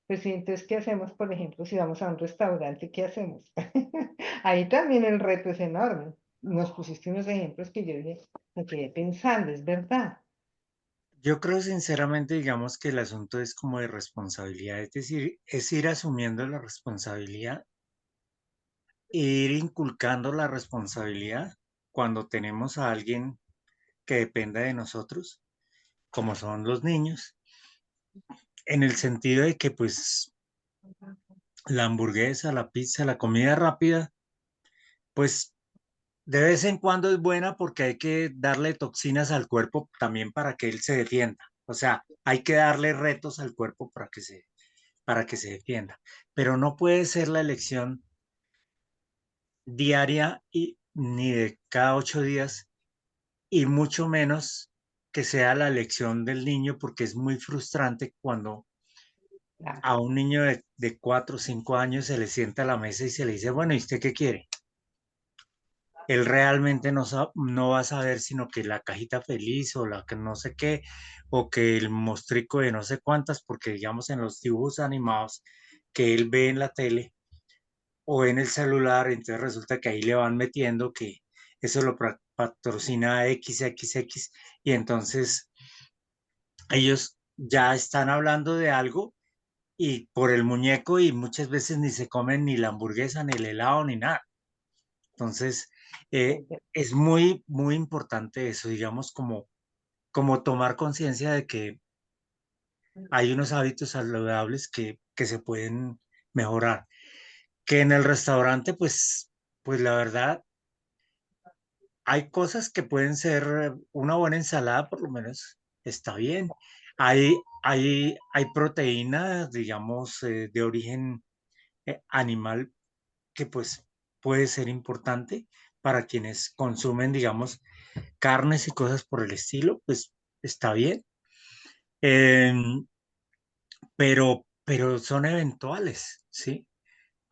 Pues sí, entonces, ¿qué hacemos, por ejemplo, si vamos a un restaurante? ¿Qué hacemos? Ahí también el reto es enorme. Nos pusiste unos ejemplos que yo dije, me quedé pensando, es verdad. yo creo sinceramente, digamos que el asunto es como de responsabilidad, es decir, es ir asumiendo la responsabilidad e ir inculcando la responsabilidad cuando tenemos a alguien que dependa de nosotros, como son los niños, en el sentido de que pues la hamburguesa, la pizza, la comida rápida, pues de vez en cuando es buena porque hay que darle toxinas al cuerpo también para que él se defienda. O sea, hay que darle retos al cuerpo para que se defienda. Pero no puede ser la elección diaria y ni de cada 8 días y mucho menos que sea la elección del niño porque es muy frustrante cuando Claro, a un niño de 4 o 5 años se le sienta a la mesa y se le dice, bueno, ¿y usted qué quiere? Él realmente no va a saber sino que la cajita feliz o la que no sé qué, o que el mostrico de no sé cuántas, porque digamos en los dibujos animados que él ve en la tele o en el celular, entonces resulta que ahí le van metiendo que eso lo patrocina XXX y entonces ellos ya están hablando de algo y por el muñeco y muchas veces ni se comen ni la hamburguesa, ni el helado, ni nada. Entonces, eh, es ver- es muy, muy importante eso, digamos, como tomar conciencia de que hay unos hábitos saludables que se pueden mejorar. Que en el restaurante, pues la verdad, hay cosas que pueden ser una buena ensalada, por lo menos está bien. Hay proteínas, digamos, de origen animal que pues puede ser importante para quienes consumen, digamos, carnes y cosas por el estilo, pues está bien. Em, pero son eventuales, ¿sí?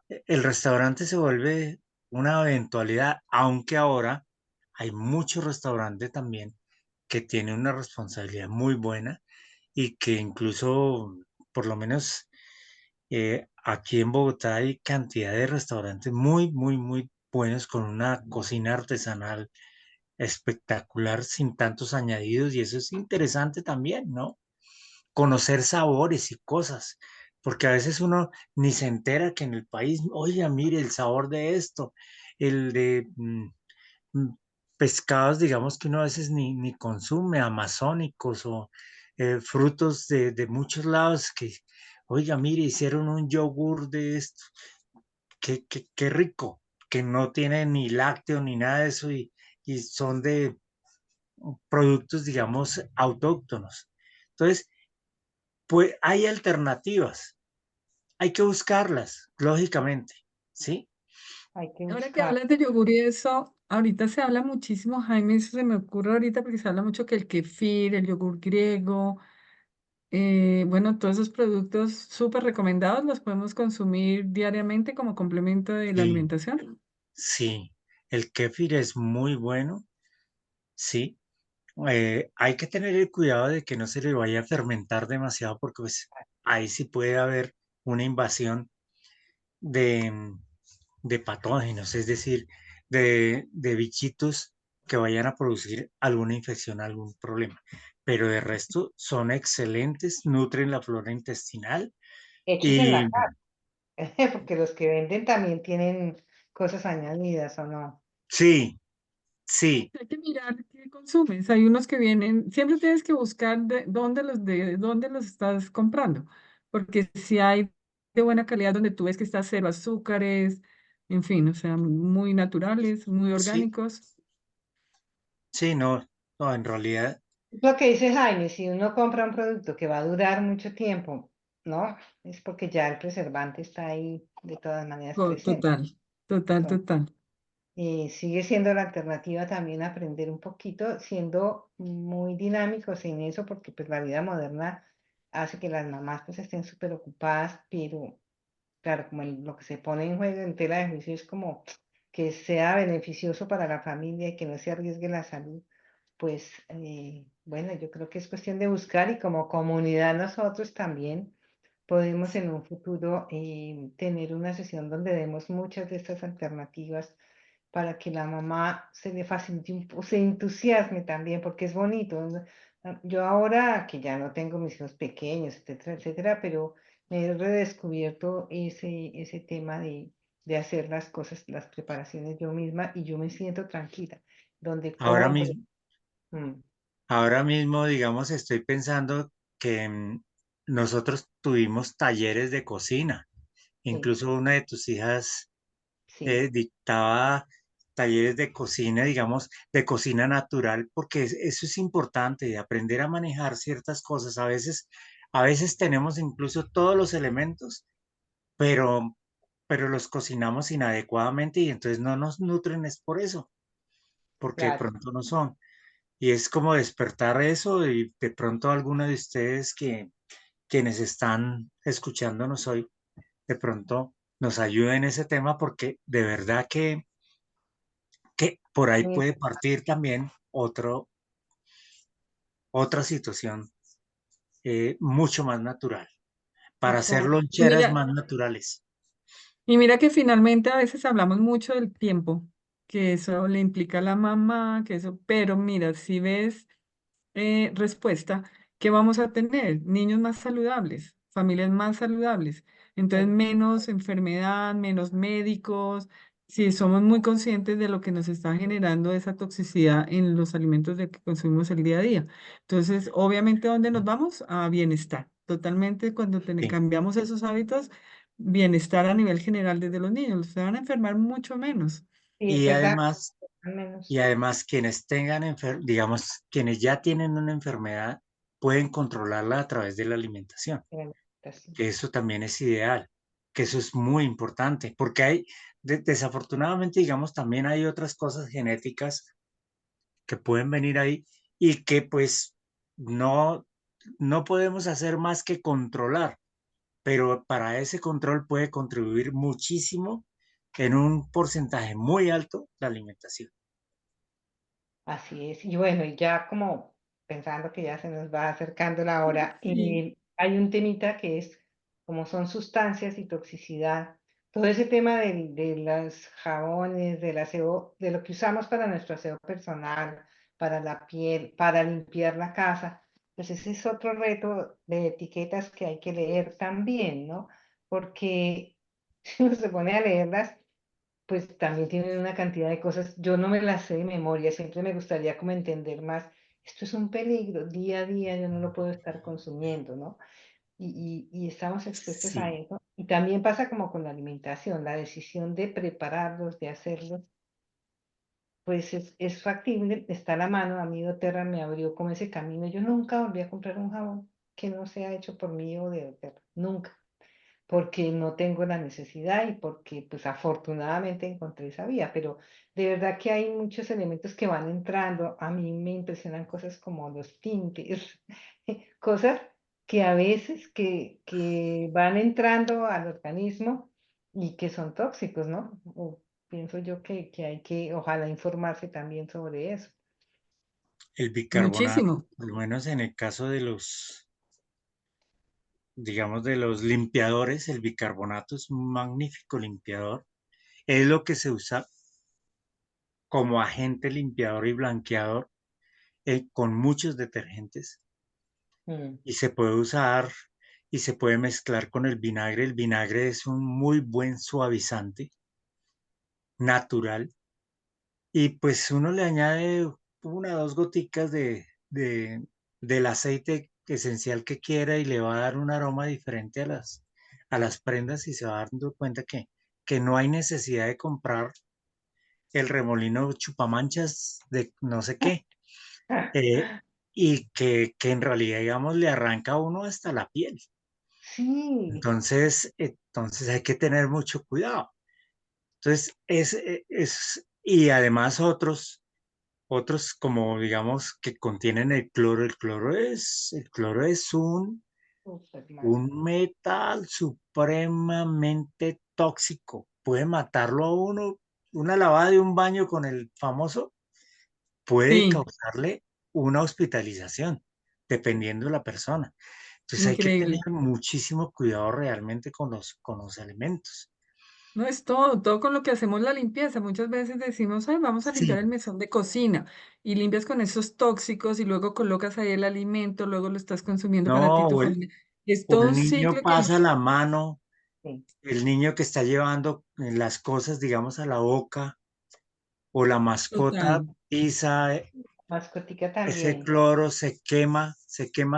El restaurante se vuelve una eventualidad, aunque ahora hay muchos restaurantes también que tienen una responsabilidad muy buena y que incluso, por lo menos aquí en Bogotá hay cantidad de restaurantes muy, muy, muy buenos con una cocina artesanal espectacular sin tantos añadidos y eso es interesante también, ¿no? Conocer sabores y cosas, porque a veces uno ni se entera que en el país, oiga, mire el sabor de esto, el de mm, pescados, digamos que uno a veces ni consume, amazónicos o frutos de muchos lados que, oiga, mire, hicieron un yogur de esto, qué rico, que no tiene ni lácteo ni nada de eso y son de productos, digamos, autóctonos. Entonces, pues hay alternativas, hay que buscarlas, lógicamente, ¿sí? hay que Ahora que buscar. hablas de yogur y eso, ahorita se habla muchísimo, Jaime, eso se me ocurre ahorita porque se habla mucho que el kefir, el yogur griego, bueno, todos esos productos súper recomendados los podemos consumir diariamente como complemento de la Sí, alimentación. sí, el kéfir es muy bueno, sí. Hay que tener el cuidado de que no se le vaya a fermentar demasiado porque pues ahí sí puede haber una invasión de, de patógenos, es decir, de bichitos que vayan a producir alguna infección, algún problema. Pero de resto son excelentes, nutren la flora intestinal Hechos en la y casa, porque los que venden también tienen cosas añadidas, ¿o no? sí, sí, Hay que mirar qué consumes. Hay unos que vienen, siempre tienes que buscar de dónde los estás comprando, porque si hay de buena calidad donde tú ves que está cero azúcares, en fin, o sea, muy naturales, muy sí, orgánicos. sí, no, no, en realidad, Lo que dice Jaime, si uno compra un producto que va a durar mucho tiempo, ¿no? Es porque ya el preservante está ahí de todas maneras presente. Total, total, total. Sigue siendo la alternativa también aprender un poquito, siendo muy dinámicos en eso, porque pues la vida moderna hace que las mamás pues estén súper ocupadas, pero claro, como lo que se pone en juego en tela de juicio es como que sea beneficioso para la familia y que no se arriesgue la salud, pues bueno, yo creo que es cuestión de buscar y como comunidad nosotros también podemos en un futuro tener una sesión donde demos muchas de estas alternativas para que la mamá se le facilite se entusiasme también, porque es bonito, ¿no? Yo ahora que ya no tengo mis hijos pequeños, etcétera, etcétera, pero me he redescubierto ese tema de hacer las cosas, las preparaciones yo misma y yo me siento tranquila, donde ahora compro. mismo, mm, ahora mismo, digamos, estoy pensando que nosotros tuvimos talleres de cocina. sí, Incluso una de tus hijas sí, dictaba talleres de cocina, digamos, de cocina natural, porque eso es importante, de aprender a manejar ciertas cosas. A veces tenemos incluso todos los elementos, pero, pero los cocinamos inadecuadamente y entonces no nos nutren, es por eso, porque de claro. pronto no son. Y es como despertar eso y de pronto alguno de ustedes quienes están escuchándonos hoy, de pronto nos ayude en ese tema porque de verdad que por ahí Muy puede partir también otra situación mucho más natural, para ¿Y hacer cómo? Y loncheras mira, más naturales. y mira que finalmente a veces hablamos mucho del tiempo, que eso le implica a la mamá, que eso, pero mira, si ves respuesta, ¿qué vamos a tener? Niños más saludables, familias más saludables, entonces menos enfermedad, menos médicos, si somos muy conscientes de lo que nos está generando esa toxicidad en los alimentos de que consumimos el día a día. Entonces, obviamente, ¿dónde nos vamos? A bienestar. Totalmente, cuando Sí. cambiamos esos hábitos, bienestar a nivel general desde los niños, se van a enfermar mucho menos. Sí, es Y verdad, además, al y menos además quienes tengan, digamos, quienes ya tienen una enfermedad, pueden controlarla a través de la alimentación, en la alimentación. que eso también es ideal, que eso es muy importante, porque desafortunadamente, digamos, también hay otras cosas genéticas que pueden venir ahí y que pues no, no podemos hacer más que controlar, pero para ese control puede contribuir muchísimo en un porcentaje muy alto la alimentación. Así es. Y bueno, y ya como pensando que ya se nos va acercando la hora, Sí. hay un temita que es como son sustancias y toxicidad. Todo ese tema de los jabones, del aseo, de lo que usamos para nuestro aseo personal, para la piel, para limpiar la casa, pues ese es otro reto de etiquetas que hay que leer también, ¿no? Porque si uno se pone a leerlas, pues también tienen una cantidad de cosas, yo no me las sé de memoria, siempre me gustaría como entender más, esto es un peligro, día a día yo no lo puedo estar consumiendo, ¿no? Y estamos expuestos a Sí, eso. Y también pasa como con la alimentación, la decisión de prepararlos, de hacerlos, pues es factible, está a la mano, a mí doTERRA me abrió como ese camino, yo nunca volví a comprar un jabón que no sea hecho por mí o de doTERRA, nunca. porque no tengo la necesidad y porque pues afortunadamente encontré esa vía, pero de verdad que hay muchos elementos que van entrando. A mí me impresionan cosas como los tintes, cosas que a veces que van entrando al organismo y que son tóxicos, ¿no? O pienso yo que hay que, ojalá, informarse también sobre eso. El bicarbonato, Muchísimo. al menos en el caso de los, digamos, de los limpiadores, el bicarbonato es un magnífico limpiador. Es lo que se usa como agente limpiador y blanqueador con muchos detergentes Mm, y se puede usar y se puede mezclar con el vinagre. El vinagre es un muy buen suavizante natural y pues uno le añade una o dos goticas del aceite esencial que quiera y le va a dar un aroma diferente a las prendas y se va dando cuenta que no hay necesidad de comprar el remolino chupamanchas de no sé qué, eh, y que en realidad, digamos, le arranca a uno hasta la piel. sí, Entonces hay que tener mucho cuidado. Entonces, y además otros como digamos que contienen el cloro. El cloro es súper mal. un metal supremamente tóxico. Puede matarlo a uno. Una lavada de un baño con el famoso puede Sí, causarle una hospitalización, dependiendo de la persona. Entonces hay que tener increíble. muchísimo cuidado realmente con los alimentos. No es todo, todo con lo que hacemos la limpieza. Muchas veces decimos, ay, vamos a limpiar el Sí, mesón de cocina y limpias con esos tóxicos y luego colocas ahí el alimento, luego lo estás consumiendo para ti, no, tu familia. Es o todo el un niño ciclo que pasa la mano, Sí, el niño que está llevando las cosas, digamos, a la boca, o la mascota total. pisa mascotica ese también. cloro, se quema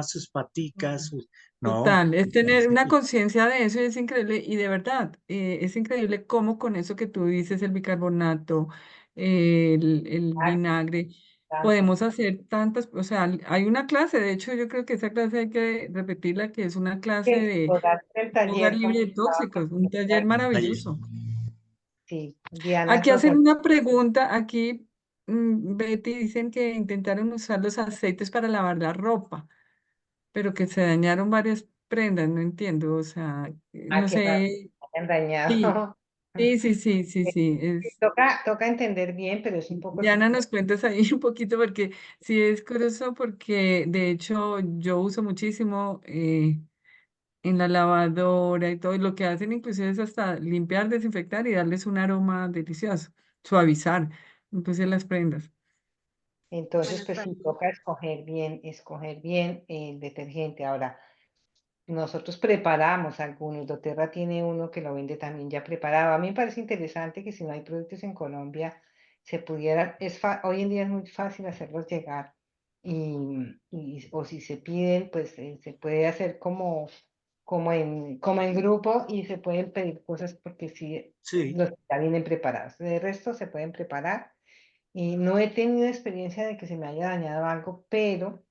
sus paticas, Mm, no, Total, es en tener una serio. conciencia de eso y es increíble, y de verdad, es increíble cómo con eso que tú dices, el bicarbonato, el ah, vinagre, ah, podemos hacer tantas, o sea, hay una clase, de hecho yo creo que esa clase hay que repetirla, que es una clase sí, de podrás el un hogar taller, como libre de estaba tóxicos, un taller Ahí. maravilloso. sí, Diana Aquí hacen Sosa. una pregunta, aquí Betty dicen que intentaron usar los aceites para lavar la ropa, pero que se dañaron varias prendas, no entiendo, o sea, no Qué raro, sé, me han sí, dañado. sí, sí, sí, sí, Eh, sí, toca entender bien, pero es un poco Diana, nos psicológico. cuentas ahí un poquito porque sí es curioso porque de hecho yo uso muchísimo en la lavadora y todo, y lo que hacen inclusive es hasta limpiar, desinfectar y darles un aroma delicioso, suavizar, inclusive las prendas. Entonces, pues sí, toca escoger bien el detergente. Ahora, nosotros preparamos algunos, doTERRA tiene uno que lo vende también ya preparado. A mí me parece interesante que si no hay productos en Colombia, se pudiera, hoy en día es muy fácil hacerlos llegar o si se piden, pues se puede hacer como en grupo y se pueden pedir cosas porque sí, Sí, los ya vienen preparados. De resto se pueden preparar y no he tenido experiencia de que se me haya dañado algo, pero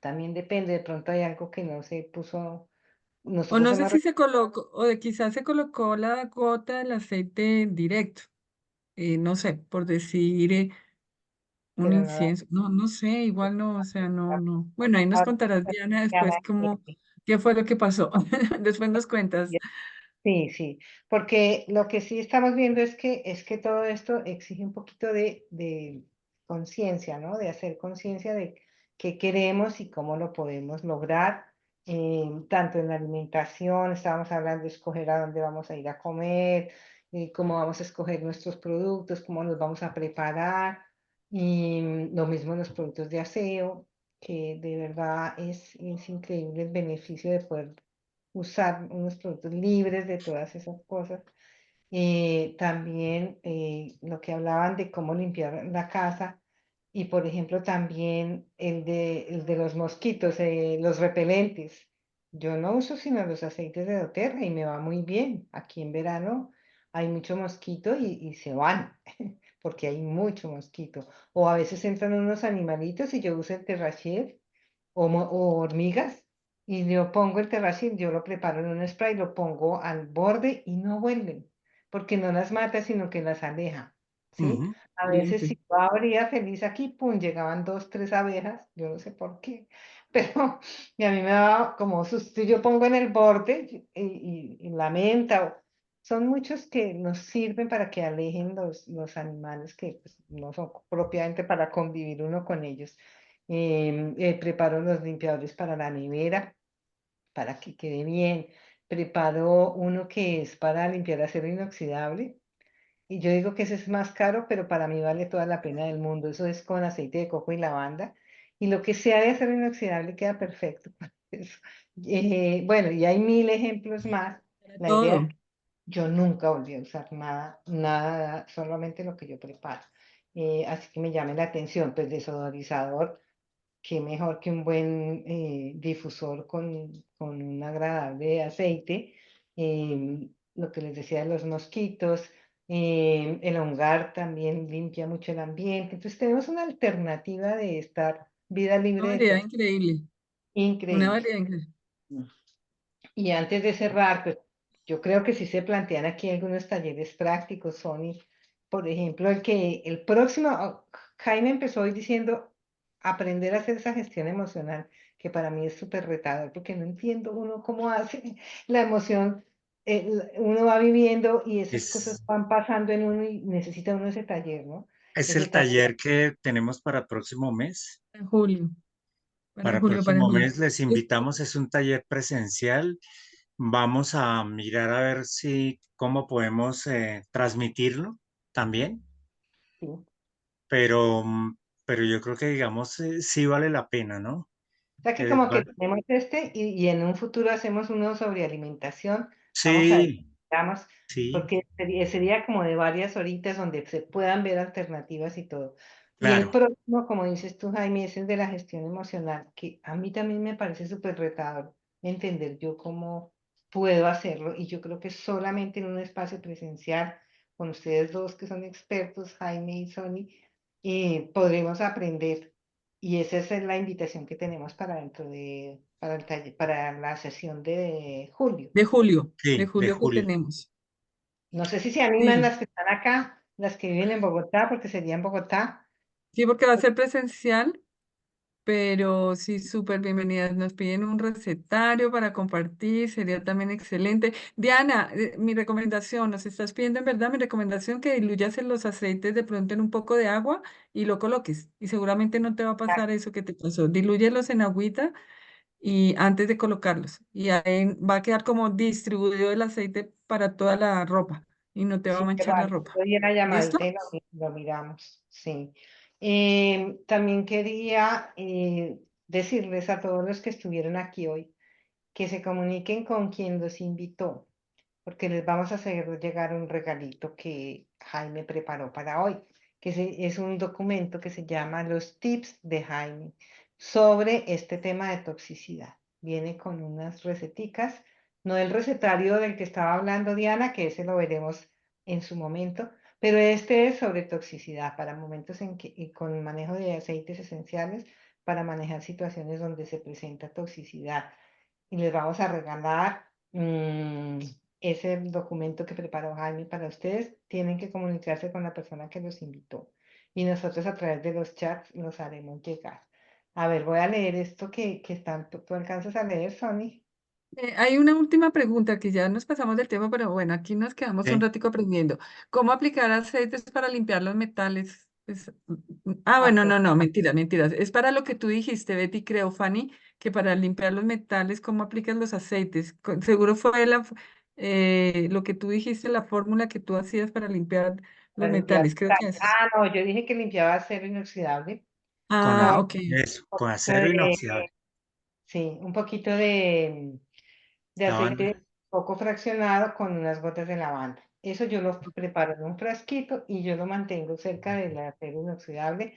también depende, de pronto hay algo que no se puso. O Nosotros no sé hemos, si se colocó, o de quizás se colocó la gota del aceite directo, no sé, por decir un pero no. incienso, no, no sé, igual no, o sea, no, no. Bueno, ahí nos Ahora, contarás, Diana, ya después cómo, qué fue lo que pasó. Después nos cuentas. sí, sí, porque lo que sí estamos viendo es que todo esto exige un poquito de conciencia, ¿no? De hacer conciencia de qué queremos y cómo lo podemos lograr, tanto en la alimentación, estábamos hablando de escoger a dónde vamos a ir a comer, cómo vamos a escoger nuestros productos, cómo nos vamos a preparar, y lo mismo en los productos de aseo, que de verdad es increíble el beneficio de poder usar unos productos libres de todas esas cosas. También lo que hablaban de cómo limpiar la casa y, por ejemplo, también el de los mosquitos, los repelentes. Yo no uso sino los aceites de doTERRA y me va muy bien. Aquí en verano hay mucho mosquito y se van porque hay mucho mosquito. O a veces entran unos animalitos y yo uso el Terrachel o hormigas y yo pongo el terracil, yo lo preparo en un spray, lo pongo al borde y no vuelven, porque no las mata, sino que las aleja, ¿sí? Ujú. A veces Excelente. si yo abría feliz aquí, pum, llegaban 2, 3 abejas, yo no sé por qué, pero y a mí me daba como susto, yo pongo en el borde y la menta, son muchos que nos sirven para que alejen los animales que pues, no son propiamente para convivir uno con ellos. Preparo los limpiadores para la nevera para que quede bien. Preparo uno que es para limpiar acero inoxidable. Y yo digo que ese es más caro, pero para mí vale toda la pena del mundo. Eso es con aceite de coco y lavanda. Y lo que sea de acero inoxidable queda perfecto para eso. Bueno, y hay mil ejemplos más. Para La idea es todo. que yo nunca volví a usar nada, nada, solamente lo que yo preparo. Así que me llame la atención, pues desodorizador qué mejor que un buen difusor con un agradable aceite. Lo que les decía de los mosquitos, el hongar también limpia mucho el ambiente. Entonces tenemos una alternativa de estar vida Una libre de variedad todo. increíble. Una Increíble. variedad increíble. Y antes de cerrar, pues yo creo que sí se plantean aquí algunos talleres prácticos, Sony. Por ejemplo, el próximo, Jaime empezó hoy diciendo aprender a hacer esa gestión emocional, que para mí es súper retador, porque no entiendo uno cómo hace la emoción. Uno va viviendo y esas cosas Es, van pasando en uno y necesita uno ese taller, ¿no? es Ese el taller. taller que tenemos para el próximo mes. En julio. Para Para el julio, para próximo julio. mes les Es- invitamos, es un taller presencial. Vamos a mirar a ver si cómo podemos transmitirlo también, Sí. pero, pero yo creo que digamos sí vale la pena, ¿no? O sea que como que Va- tenemos este y en un futuro hacemos uno sobre alimentación. Vamos a ver, sí, vamos, sí, porque sería como de varias horitas donde se puedan ver alternativas y todo. Y el claro. próximo, como dices tú, Jaime, es el de la gestión emocional, que a mí también me parece súper retador entender yo cómo puedo hacerlo. Y yo creo que solamente en un espacio presencial, con ustedes dos que son expertos, Jaime y Sony, podremos aprender. Y esa es la invitación que tenemos para dentro para para la sesión de julio. de Sí, de julio que julio. tenemos. No sé si se animan Sí, las que están acá, las que viven en Bogotá, porque sería en Bogotá. sí, porque va a ser presencial, pero sí, súper bienvenidas. Nos piden un recetario para compartir, sería también excelente. Diana, mi recomendación, nos estás pidiendo en verdad mi recomendación que diluyas en los aceites de pronto en un poco de agua y lo coloques. Y seguramente no te va a pasar eso que te pasó. Dilúyelos en agüita y antes de colocarlos. Y ahí va a quedar como distribuido el aceite para toda la ropa y no te va a Súper manchar la vale. ropa. Doy una ¿Listo? llamadita y lo miramos. Sí. También quería decirles a todos los que estuvieron aquí hoy que se comuniquen con quien los invitó, porque les vamos a hacer llegar un regalito que Jaime preparó para hoy, es un documento que se llama Los tips de Jaime sobre este tema de toxicidad. Viene con unas receticas, no el recetario del que estaba hablando Diana, que ese lo veremos en su momento, pero este es sobre toxicidad para momentos en que, y con manejo de aceites esenciales para manejar situaciones donde se presenta toxicidad. Y les vamos a regalar ese documento que preparó Jaime para ustedes. Tienen que comunicarse con la persona que los invitó. Y nosotros a través de los chats los haremos llegar. A ver, voy a leer esto que están, tú alcanzas a leer, Sony. Hay una última pregunta que ya nos pasamos del tema, pero bueno, aquí nos quedamos un Sí, ratico aprendiendo. ¿Cómo aplicar aceites para limpiar los metales? Ah, Bueno, pues, no, no, mentira, mentira. Es para lo que tú dijiste, Betty, creo, Fanny, que para limpiar los metales, ¿cómo aplicas los aceites? Seguro fue lo que tú dijiste, la fórmula que tú hacías para limpiar los para limpiar. metales, creo que es. No, yo dije que limpiaba acero inoxidable. con Ah, Estaba ok. eso, un con poquito acero inoxidable. sí, un poquito de aceite Lavanda. poco fraccionado con unas gotas de lavanda. Eso yo lo preparo en un frasquito y yo lo mantengo cerca del acero inoxidable.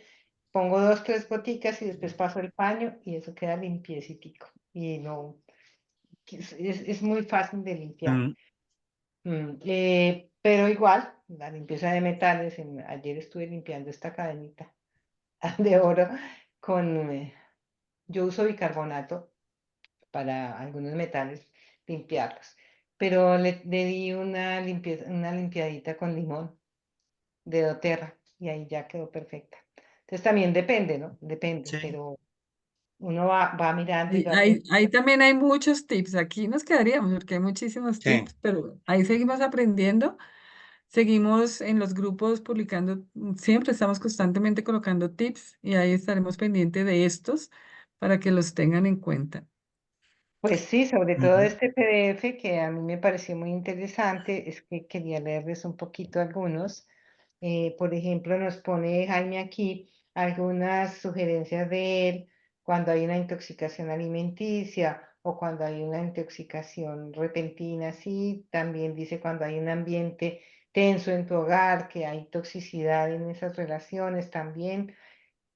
Pongo 2, 3 goticas y después paso el paño y eso queda limpiecitico. Y no, es muy fácil de limpiar. Mm, Pero igual, la limpieza de metales, ayer estuve limpiando esta cadenita de oro con, yo uso bicarbonato para algunos metales, limpiarlos. Pero le di una limpiadita con limón de doTERRA y ahí ya quedó perfecta. Entonces también depende, ¿no? Depende, Sí, pero uno va mirando y Ahí, va ahí, aprendiendo. ahí también hay muchos tips. Aquí nos quedaríamos porque hay muchísimos sí. tips, pero ahí seguimos aprendiendo. Seguimos en los grupos publicando, siempre estamos constantemente colocando tips y ahí estaremos pendientes de estos para que los tengan en cuenta. Pues sí, sobre todo Ujú. este PDF que a mí me pareció muy interesante, es que quería leerles un poquito algunos. Por ejemplo, nos pone Jaime aquí algunas sugerencias de él cuando hay una intoxicación alimenticia o cuando hay una intoxicación repentina, sí. También dice cuando hay un ambiente tenso en tu hogar, que hay toxicidad en esas relaciones también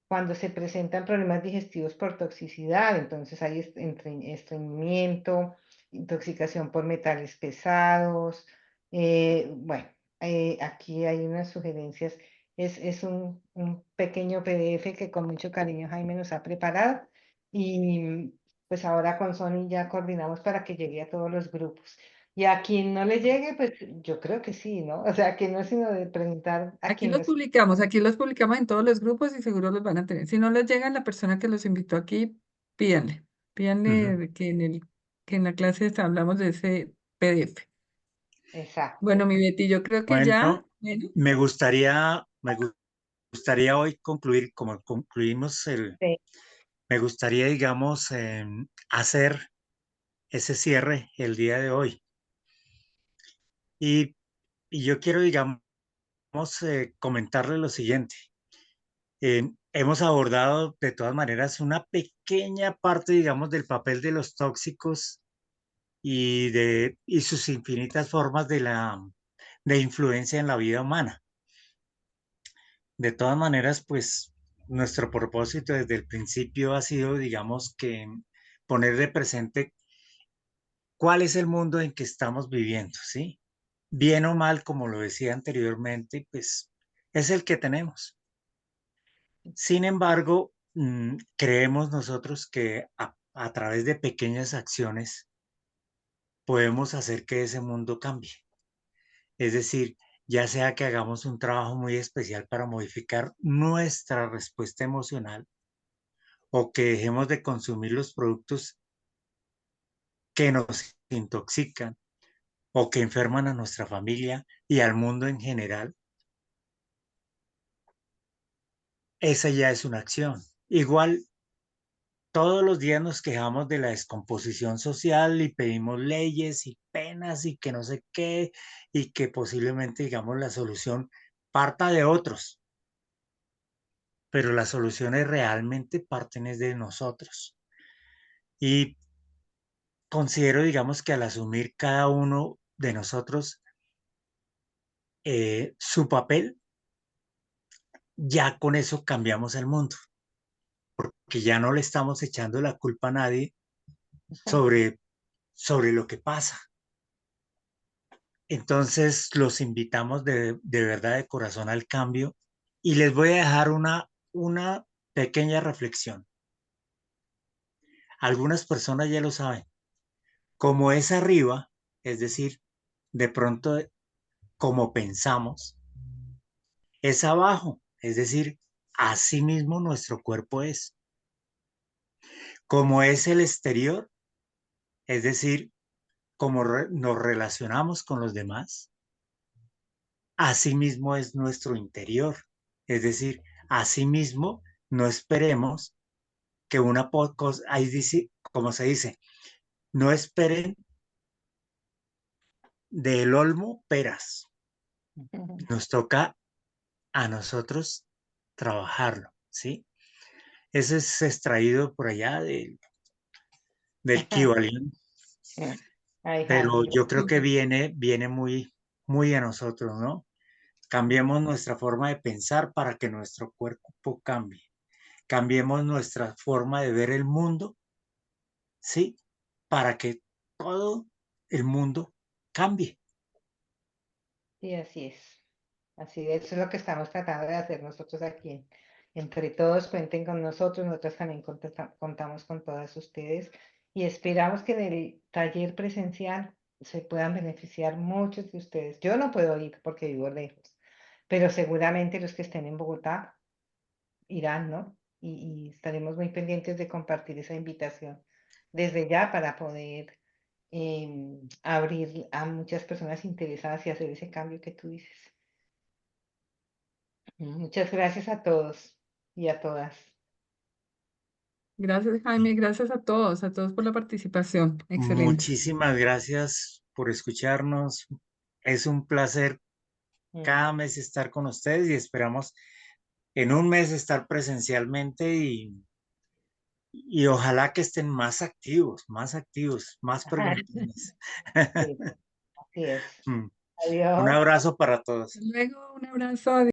cuando se presentan problemas digestivos por toxicidad, entonces hay estreñimiento, intoxicación por metales pesados. Bueno, aquí hay unas sugerencias. Es un pequeño PDF que con mucho cariño Jaime nos ha preparado y pues ahora con Sony ya coordinamos para que llegue a todos los grupos. Y a quien no le llegue, pues yo creo que sí, ¿no? O sea, que no es sino de preguntar a quien los... Aquí los publicamos en todos los grupos y seguro los van a tener. Si no les llega la persona que los invitó aquí, pídanle, Ujú. pídanle que en la clase hablamos de ese PDF. Exacto. Bueno, mi Betty, yo creo que ya, Bueno, bueno, me gustaría hoy concluir, como concluimos Sí. me gustaría, digamos, hacer ese cierre el día de hoy. Y, y yo quiero, digamos, comentarle lo siguiente. Hemos abordado de todas maneras una pequeña parte, digamos, del papel de los tóxicos y sus infinitas formas de influencia en la vida humana. De todas maneras, pues nuestro propósito desde el principio ha sido, digamos, que poner de presente cuál es el mundo en que estamos viviendo, ¿sí? Bien o mal, como lo decía anteriormente, pues es el que tenemos. Sin embargo, creemos nosotros que a través de pequeñas acciones podemos hacer que ese mundo cambie. Es decir, ya sea que hagamos un trabajo muy especial para modificar nuestra respuesta emocional o que dejemos de consumir los productos que nos intoxican o que enferman a nuestra familia y al mundo en general, esa ya es una acción. Igual, todos los días nos quejamos de la descomposición social y pedimos leyes y penas y que no sé qué, y que posiblemente, digamos, la solución parta de otros, pero las soluciones realmente parten es de nosotros. Y considero, digamos, que al asumir cada uno de nosotros su papel, ya con eso cambiamos el mundo, porque ya no le estamos echando la culpa a nadie sobre, sobre lo que pasa. Entonces los invitamos de verdad de corazón al cambio y les voy a dejar una pequeña reflexión. Algunas personas ya lo saben, como es arriba, es decir, de pronto como pensamos, es abajo, es decir, así mismo nuestro cuerpo es. Como es el exterior, es decir, como nos relacionamos con los demás, así mismo es nuestro interior. Es decir, así mismo no esperemos que una cosa, ahí dice, como se dice, no esperen del olmo peras. Nos toca a nosotros trabajarlo, ¿sí? Eso es extraído por allá del Kybalión, Ay, pero Jaime. yo creo que viene muy, muy a nosotros, ¿no? Cambiemos nuestra forma de pensar para que nuestro cuerpo cambie. Cambiemos nuestra forma de ver el mundo, ¿sí? Para que todo el mundo cambie. Sí, así es. Así es, eso es lo que estamos tratando de hacer nosotros aquí. Entre todos cuenten con nosotros, nosotros también contamos con todas ustedes y esperamos que del taller presencial se puedan beneficiar muchos de ustedes. Yo no puedo ir porque vivo lejos, pero seguramente los que estén en Bogotá irán, ¿no? Y estaremos muy pendientes de compartir esa invitación desde ya para poder abrir a muchas personas interesadas y hacer ese cambio que tú dices. Muchas gracias a todos y a todas. Gracias, Jaime, gracias a todos por la participación. Excelente. Muchísimas gracias por escucharnos. Es un placer Mm. cada mes estar con ustedes y esperamos en un mes estar presencialmente y ojalá que estén más activos, más preguntones. Sí, así es. Un Adiós. abrazo para Hasta todos. luego, un abrazo.